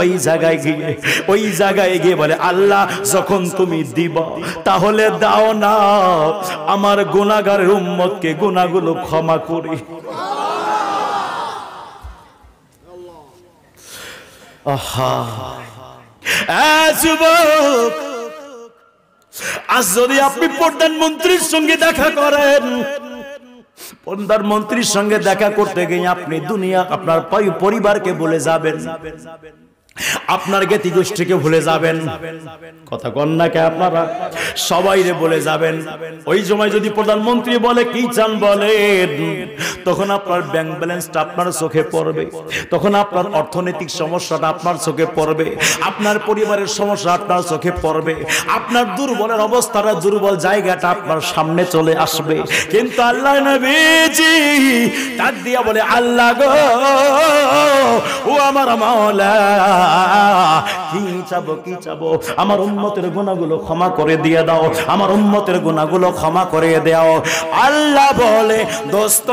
ওই জায়গায় গিয়ে বলে আল্লাহ যখন তুমি দিবা তাহলে দাও না আমার গুনাহগারের উম্মতকে গুনাহগুলো ক্ষমা করে যুবক আজ যদি আপনি প্রধানমন্ত্রীর সঙ্গে দেখা করেন প্রধানমন্ত্রীর সঙ্গে দেখা করতে গিয়ে আপনি দুনিয়া আপনার পরিবারকে ভুলে যাবেন আপনার জ্ঞাতি গোষ্ঠীকে ভুলে যাবেন কথা কন না কে আপনারা সবাইরে বলে যাবেন ওই সময় যদি প্রধানমন্ত্রী বলে কি চান বলেন তখন আপনার ব্যাংক ব্যালেন্সটা আপনার চোখে পড়বে তখন আপনার অর্থনৈতিক সমস্যাটা আপনার চোখে পড়বে আপনার পরিবারের সমস্যা আপনার চোখে পড়বে আপনার দুর্বলের অবস্থাটা দুর্বল জায়গাটা আপনার সামনে চলে আসবে কিন্তু আল্লাহ নবীজি ডাক দিয়া বলে আল্লাহ গো ও আমার মাওলা কি চাবো আমার উম্মতের গুনাহগুলো ক্ষমা করে দিয়ে দাও আমার উম্মতের গুনাহগুলো ক্ষমা করে দাও আল্লাহ বলে দোস্ত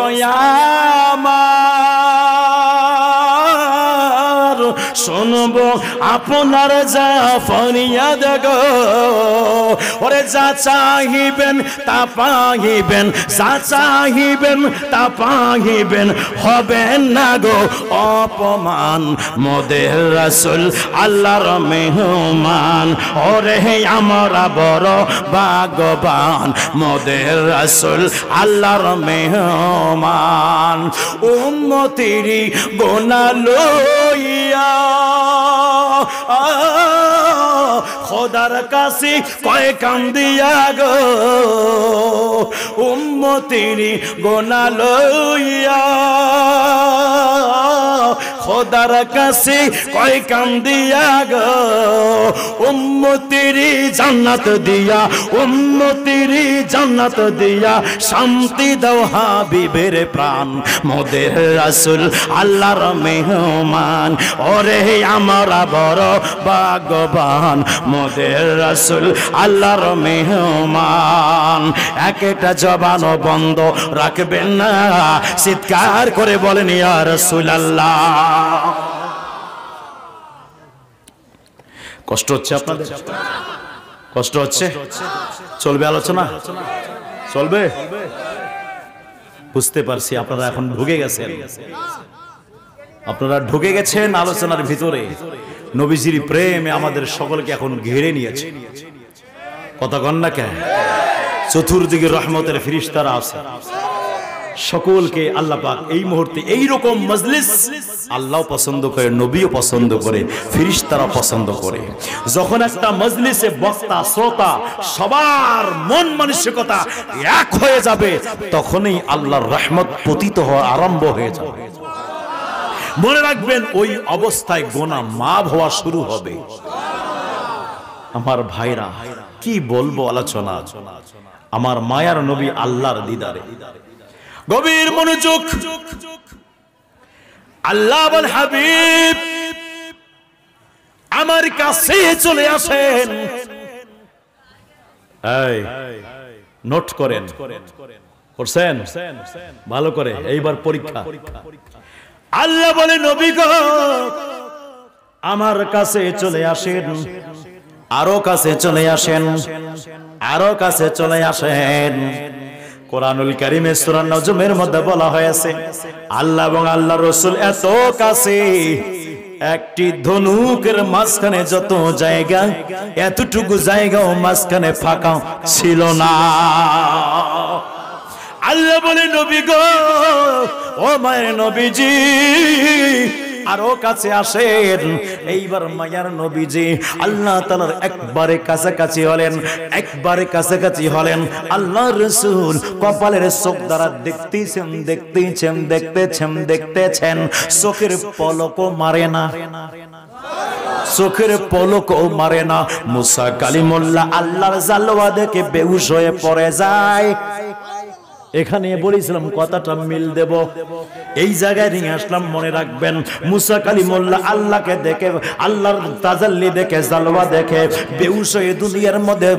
আমার শুনবো আপনার যা ফরিয়াদ গো ওরে যা চাহিবেন তা পাইবেন যা চাহিবেন তা পাইবেন হবে না গো অপমান মোদের রাসূল আল্লাহর মেহমান ওরে আমরা বড় ভাগ্যবান মোদের রাসূল আল্লাহর মেহমান উম্মতেরই গুনাহ লইয়া খোদার কাছে কয় কান্দিয়া গো উম্মতেরই গুনাহ লইয়া খোদার কাছে কয় কান্দিয়া গো উম্মতেরই জান্নাত দিয়া শান্তি দাও হাবিবের প্রাণ মোদের রাসূল আল্লাহর মেহমান ওরে আমরা বড় ভাগ্যবান মোদের রাসূল আল্লাহর মেহমান একটা জবান বন্ধ রাখবেন না চিৎকার করে বলেন ইয়া রাসূলুল্লাহ কষ্ট হচ্ছে আপনাদের কষ্ট হচ্ছে চলবে আলোচনা চলবে বুঝতে পারছি আপনারা এখন ঢুকে গেছেন, আপনারা ঢুকে গেছেন আলোচনার ভিতরে। নবীজির প্রেমে আমাদের সকলকে এখন ঘিরে নিয়েছে, কথা কন না কেন? চতুর্দিকে রহমতের ফেরেশতারা আছে, সকলকে আল্লাহ পাক এই মুহূর্তে এই রকম মজলিস আল্লাহ পছন্দ করে, নবীও পছন্দ করে, ফেরেশতারা পছন্দ করে। যখন একটা মজলিসে বক্তা শ্রোতা সবার মন মানসিকতা এক হয়ে যাবে, তখনই আল্লাহর রহমত পতিত হওয়া আরম্ভ হয়ে যাবে। মনে রাখবেন, ওই অবস্থায় গুনাহ মাফ হওয়া শুরু হবে। আমার ভাইরা, কি বলবো আলোচনা, আমার মায়ার নবী আল্লাহর দিদারে গভীর মনোযোগ। আল্লাহ বল, হাবিব আমার কাছে চলে আসেন। এই নোট করেন, করছেন ভালো করে, এইবার পরীক্ষা। আল্লাহ বলে, নবী গো আমার কাছে চলে আসেন, আরো কাছে চলে আসেন, আরো কাছে চলে আসেন। কোরআনুল কারীমে সূরা নজমের মধ্যে বলা হয়েছে, আল্লাহ এবং আল্লাহ রাসূল এত কাছে, একটি ধনুকের মাঝখানে যত জায়গা, এতটুকু জায়গাও মাঝখানে ফাঁকা ছিল না। আল্লাহ বলে, নবী গো ও মায়ের নবীজি আরো কাছে আসেন। এইবার মায়ার নবীজি আল্লাহ তাআলার একবারে কাছাকাছি হলেন, একবারে কাছাকাছি হলেন। আল্লাহ রাসূল কপালের চোখ দ্বারা দেখতেছেন, দেখতেছেন, দেখতেছেন, দেখতেছেন, চোখের পলকও মারে না, চোখের পলকও মারে না। মুসা কালিমুল্লাহ আল্লাহর জালওয়া দেখে বেহুশ হয়ে পড়ে যায়। এখানে বলেছিলাম কথাটা মিল দেব, এই জায়গায় নিয়ে আসলাম, মনে রাখবেন। মুসা কালিমুল্লাহ আল্লাহকে দেখে, আল্লাহর তাজাল্লি দেখে, জালওয়া দেখে বেহুশ হয়ে দুনিয়ার মধ্যে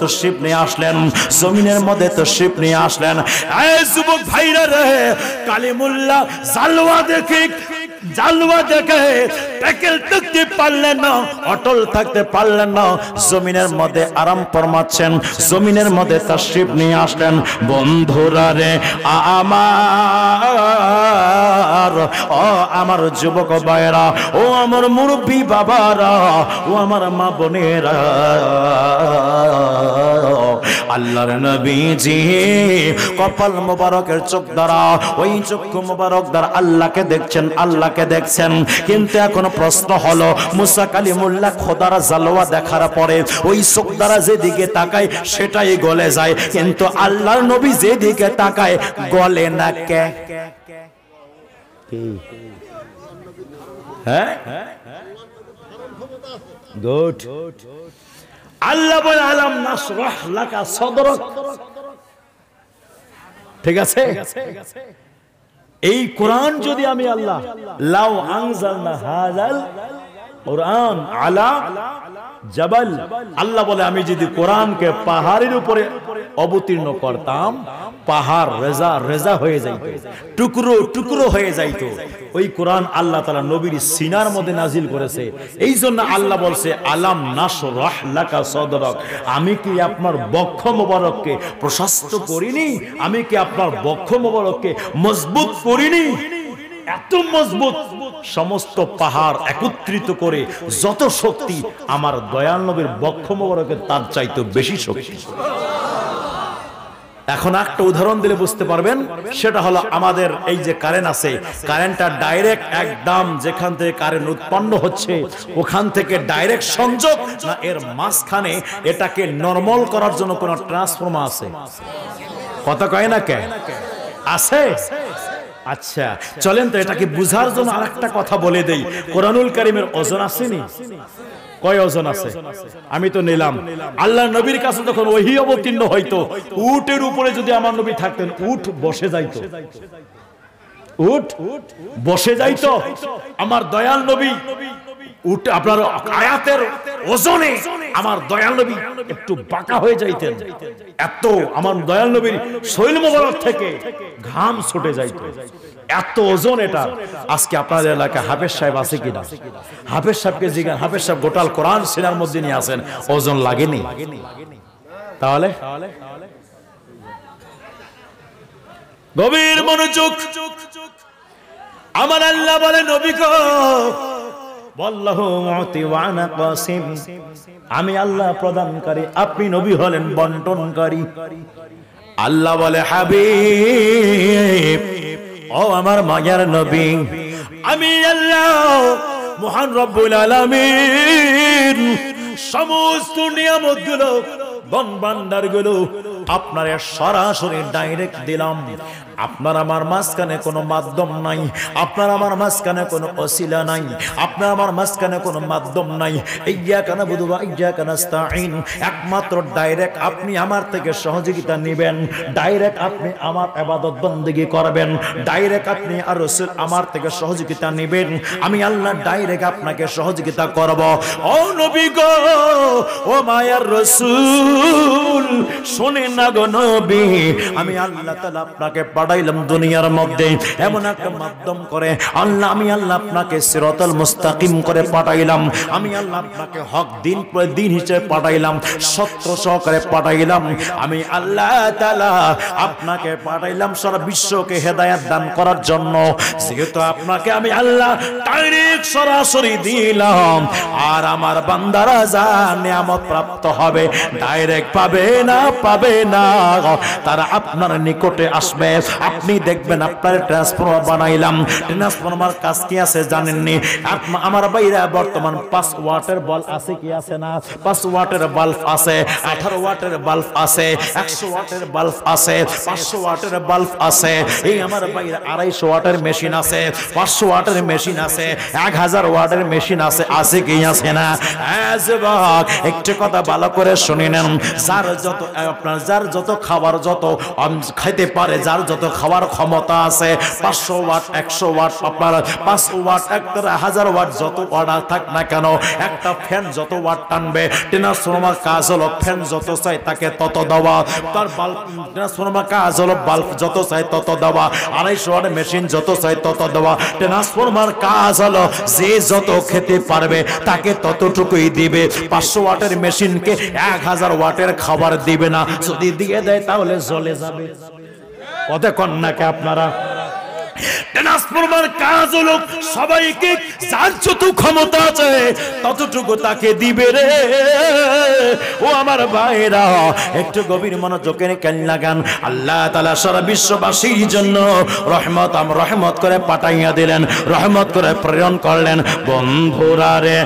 তশরিফ নিয়ে আসলেন, জমিনের মধ্যে তশরিফ নিয়ে আসলেন। এই যুবক ভাইরা রে, কালিমুল্লাহ জালওয়া দেখে, জালওয়া দেখে টেকেল থাকতে পারলেন না, অটল থাকতে পারলেন না, জমিনের মধ্যে আরাম ফরমাচ্ছেন, জমিনের মধ্যে তাশরিফ নিয়ে আসলেন। বন্ধুরা রে আমার, ও আমার যুবক ভাইরা, ও আমার মুরব্বী বাবারা, ও আমার মা বোনেরা, আল্লাহর নবীজি কপাল মোবারকের চোখ দ্বারা, ওই চক্ষু মোবারক দ্বারা আল্লাহকে দেখছেন, আল্লাহকে দেখছেন। কিন্তু এখন প্রশ্ন হলো, মুসা কালিমুল্লাহ খোদার জালওয়া দেখার পরে ওই চোখ দ্বারা যেদিকে তাকায় সেটাই গলে যায়, কিন্তু আল্লাহর নবী যেদিকে তাকায় গলে না কে? হ্যাঁ, গুড। আল্লাহ বলে, আলাম নাশরাহ লাকা সাদরাক। ঠিক আছে, এই কোরআন যদি আমি আল্লাহ লাউ আনজালনা হাযাল কোরআন আলা জাবাল, আল্লাহ বলে আমি যদি কোরআনকে পাহাড়ের উপরে অবতীর্ণ করতাম, পাহাড় রেজা রেজা হয়ে যাইত, টুকরো টুকরো হয়ে যাইত। ওই কোরআন আল্লাহ তাআলা নবীর সিনার মধ্যে নাজিল করেছে। এই জন্য আল্লাহ বলছে, আলাম নাশরাহ লাকা সাদরাক, আমি কি আপনার বক্ষ মোবারককে প্রশস্ত করিনি? আমি কি আপনার বক্ষ মোবারককে মজবুত করিনি? এত মজবুত, সমস্ত পাহাড় একত্রিত করে যত শক্তি, আমার দয়াল নবীর বক্ষ মোবারকের তার চাইতে বেশি শক্তি। এখন একটা উদাহরণ দিলে বুঝতে পারবেন, সেটা হলো আমাদের এই যে কারেন্ট আছে, কারেন্টটা ডাইরেক্ট একদম যেখান থেকে কারেন্ট উৎপন্ন হচ্ছে ওখান থেকে ডাইরেক্ট সংযোগ না, এর মাঝখানে এটাকে নরমাল করার জন্য কোন ট্রান্সফরমার আছে? কথা কয় না কে? আছে। আচ্ছা চলেন তো এটাকে বুঝার জন্য আরেকটা কথা বলে দেই। কোরআনুল কারীমের ওজন আসেনি? কয় ওজন আছে? আমি তো নিলাম। আল্লাহর নবীর কাছে যখন ওহী অবতীর্ণ হইতো, উটের উপরে যদি আমার নবী থাকতেন, উট বসে যাইতো, উট বসে যাইতো। আমার দয়াল নবী উট আপনার আয়াতের ওজনে আমার দয়াল নবী একটু বাঁকা হয়ে যাইতেন, এত আমার দয়াল নবীর শৈল মোবারক থেকে ঘাম ছুটে যাইত, এত ওজন এটা। আজকে আপনাদের এলাকায় হাফেজ সাহেব আছে কিনা? হাফেজ সাহেবকে জিজ্ঞাসা, হাফেজ সাহেব গোটাল কোরআন সিনার মধ্যে নিয়ে আসেন, ওজন লাগেনি? তাহলে গভীর মনোযোগ। আমার আল্লাহ বলে নবী গো ওয়াল্লাহু মুতি ওয়া আনা কাসিম, আমি আল্লাহ প্রদানকারী, আপনি নবী হলেন বন্টনকারী। আল্লাহ বলে হাবিব ও আমার মায়ার নবী, আমি আল্লাহ মহান রব্বুল আলামিন সমস্ত নিয়ামতগুলো ধন ভান্ডারগুলো আপনার সরাসরি ডাইরেক্ট দিলাম। আপনার আমার মাঝখানে কোনো মাধ্যম নাই, আপনার আমার মাঝখানে কোনো ওসিলা নাই, আপনার আমার মাঝখানে কোনো মাধ্যম নাই। ইয়্যাকা নাবুদু ওয়া ইয়্যাকা নাস্তাঈন, একমাত্র ডাইরেক্ট আপনি আমার থেকে সহযোগিতা নেবেন, ডাইরেক্ট আপনি আমার ইবাদত বندگی করবেন, ডাইরেক্ট আপনি আর রাসূল আমার থেকে সহযোগিতা নেবেন, আমি আল্লাহ ডাইরেক্ট আপনাকে সহযোগিতা করব। ও নবী গো, ও মায়ার রাসূল শুনেন না গো নবী, আমি আল্লাহ তাআলা আপনাকে পাঠাইলাম দুনিয়ার মধ্যে এমন একটা মাধ্যম করে। আল্লাহ আমি আল্লাহ আপনাকে সিরাতাল মুস্তাকিম করে পাঠাইলাম, আমি আল্লাহ আপনাকে হক দিন পর দিন হিসেবে পাঠাইলাম, সত্য সহকারে পাঠাইলাম। আমি আল্লাহ তাআলা আপনাকে পাঠাইলাম সারা বিশ্বকে হেদায়েত দান করার জন্য। যেহেতু আপনাকে আমি আল্লাহ ডাইরেক্ট সরাসরি দিলাম, আর আমার বান্দারা যা নিয়ামত প্রাপ্ত হবে ডাইরেক্ট পাবে না, তারা আপনার নিকটে আসবে। আপনি দেখবেন আপনার ট্রান্সফরমার বানাইলাম, ট্রান্সফরমার কাজ কি আছে জানেননি? আমার ভাইরা বর্তমান 5 ওয়াটের বাল্ব আছে কি আছে না? 5 ওয়াটের বাল্ব আছে, 18 ওয়াটের বাল্ব আছে, 100 ওয়াটের বাল্ব আছে, 500 ওয়াটের বাল্ব আছে। এই আমার ভাইরা 250 ওয়াটের মেশিন আছে, 500 ওয়াটের মেশিন আছে, 1000 ওয়াটের মেশিন আছে, আছে কি আছে না? যুবক একটু কথা ভালো করে শুনে নেন, যার যত খাবার যত খাইতে পারে, যার যত খাওয়ার ক্ষমতা আছে, 500 ওয়াট 100 ওয়াট আপনার 5 ওয়াট 1000 ওয়াট যত অর্ডার থাক না কেন, একটা ফ্যান যত ওয়াট টানবে, ট্রান্সফরমার কাজ হলো ফ্যান যত চাই তাকে তত দেওয়া, তার বাল্ব ট্রান্সফরমার কাজ হলো বাল্ব যত চাই তত দেওয়া, 250 ওয়াটের মেশিন যত চাই তত দেওয়া। ট্রান্সফরমার কাজ হলো যে যত খেতে পারবে তাকে ততটুকুই দিবে। 500 ওয়াটের মেশিনকে 1000 ওয়াটের খাবার দিবে না, যদি দিয়ে দেয় তাহলে জ্বলে যাবে। কথা কন নাকি আপনারা? ট্রান্সফরমার কাজ হলো সবাইকে যার যত ক্ষমতা আছে ততটুকু তাকে দিবে রে। ও আমার ভাইরা একটু গভীর মনোযোগের কান লাগান। আল্লাহ তাআলা সারা বিশ্ববাসীর জন্য রহমত করে পাঠাইয়া দিলেন, রহমত করে প্রেরণ করলেন। বন্ধুরা রে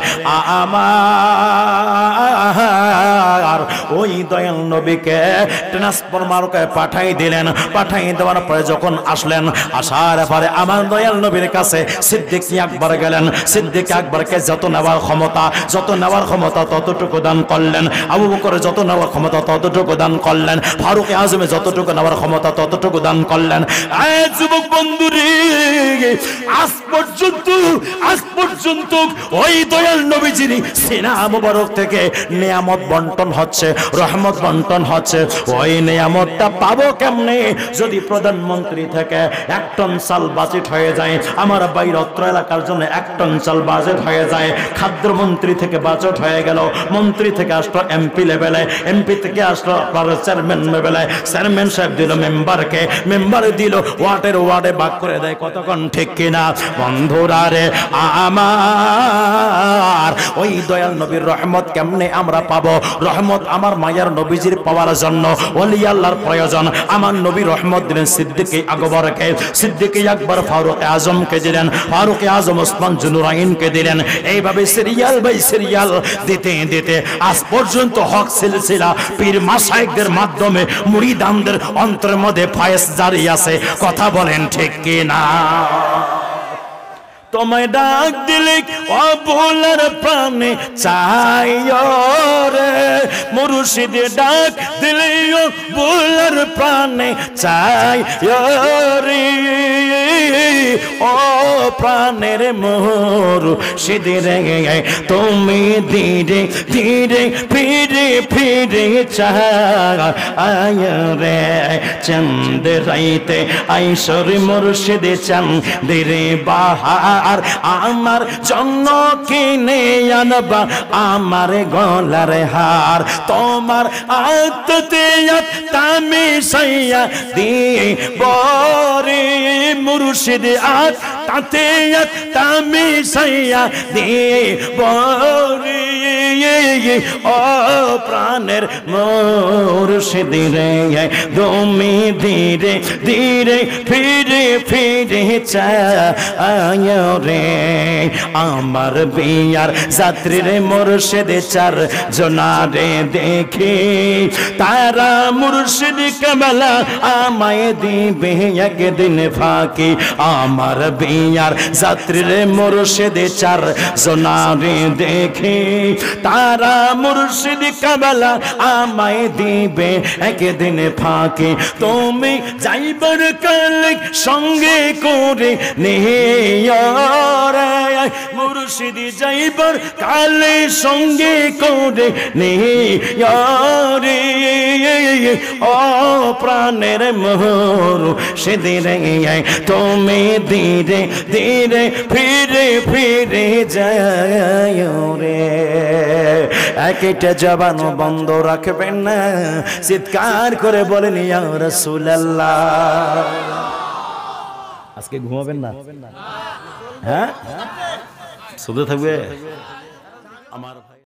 আমার ওই দয়াল নবীকে ট্রান্সফরমারকে পাঠাই দিলেন, পাঠাই দেওয়ার পরে যখন আসলেন, আসার পরে আমার দয়াল নবীর কাছে সিদ্দিক আকবর গেলেন। সিদ্দিক আকবরকে যত নেওয়ার ক্ষমতা ততটুকু দান করলেন, আবু বকর যত নেওয়ার ক্ষমতা ততটুকু দান করলেন, ফারুক আজমে যতটুকু নেওয়ার ক্ষমতা ততটুকু দান করলেন। যুবক বন্ধুরে আজ পর্যন্ত ওই দয়াল নবীজির সিনা মুবারক থেকে নিয়ামত বন্টন হচ্ছে, রহমত বন্টন হচ্ছে। ওই নিয়ামতটা পাবো কেমনে? যদি প্রধানমন্ত্রী থেকে 1 টন চাল বাজেট হয়ে যায়, আমার বাইর অত্র এলাকার জন্য 1 টন চাল বাজেট হয়ে যায়, খাদ্যমন্ত্রী থেকে বাজেট হয়ে গেল, মন্ত্রী থেকে আসলো এমপি লেভেলে, এমপি থেকে আসলো আপনার চেয়ারম্যান লেভেলে, চেয়ারম্যান সাহেব দিল মেম্বারকে, মেম্বার দিল ওয়ার্ডে ভাগ করে দেয়। কতক্ষণ ঠিক কিনা বন্ধুরা রে আমার? ওই দয়াল নবীর রহমত কেমনে আমরা পাবো? রহমত আমার মায়ার নবীজির পাওয়ার জন্য ওলি আল্লাহর প্রয়োজন। আমার নবী রহমত দিলেন সিদ্দিক আকবরকে, সিদ্দিক আকবর ফারুক আজমকে দিলেন, ফারুক আজম ওসমান জুনুরাইনকে দিলেন। এইভাবে সিরিয়াল বাই সিরিয়াল দিতে দিতে আজ পর্যন্ত হক সিলসিলা পীর মাশায়েখদের মাধ্যমে মুরিদানদের অন্তরের মধ্যে ফায়েজ জারি আছে। কথা বলেন ঠিক কি না? তোমায় ডাক দিলে অবলার প্রাণে চাই রে, মুর্শিদে ডাক দিলে অবলার প্রাণে চাই রে। ও প্রাণের মুর্শিদে রে তুমি ধীরে ধীরে ফিরে ফিরে চাই রে। চাঁদ রাইতে আইসর মুর্শিদে চাঁদের বাহার আর আমার জন্য কিনে আনবা আমার গলার হার তোমার আত্মতে আত্মামি সাইয়া দিয়ে বরে মুর্শিদ আত্মাতে আত্মামি সাইয়া দিয়ে বরে ও প্রাণের মুর্শিদ রে তুমি ধীরে ধীরে ফিরে ফিরে চায় রে আমার বিয়ার যাত্রী রে মুর্শিদ চার জনারে দেখে তারা মুর্শিদ কামালা আমায় দিবে একদিন ফাঁকি আমার বিয়ার যাত্রী রে মুর্শিদ চার জনারে দেখে তারা মুর্শিদ কামালা আমায় দিবে একদিন ফাঁকি তুমি যাইবার কালে সঙ্গে করে নিয়ে মুর্শিদ যাইবার কালে সঙ্গে করে নিয়ে ও প্রাণের মুর্শিদ তুমি ধীরে ধীরে ফিরে ফিরে যায় রে একটা জবান বন্ধ রাখবেন না চিৎকার করে বলেন ইয়া রাসূলুল্লাহ আজকে ঘুমাবেন না হ্যাঁ শুধু থাকবে আমার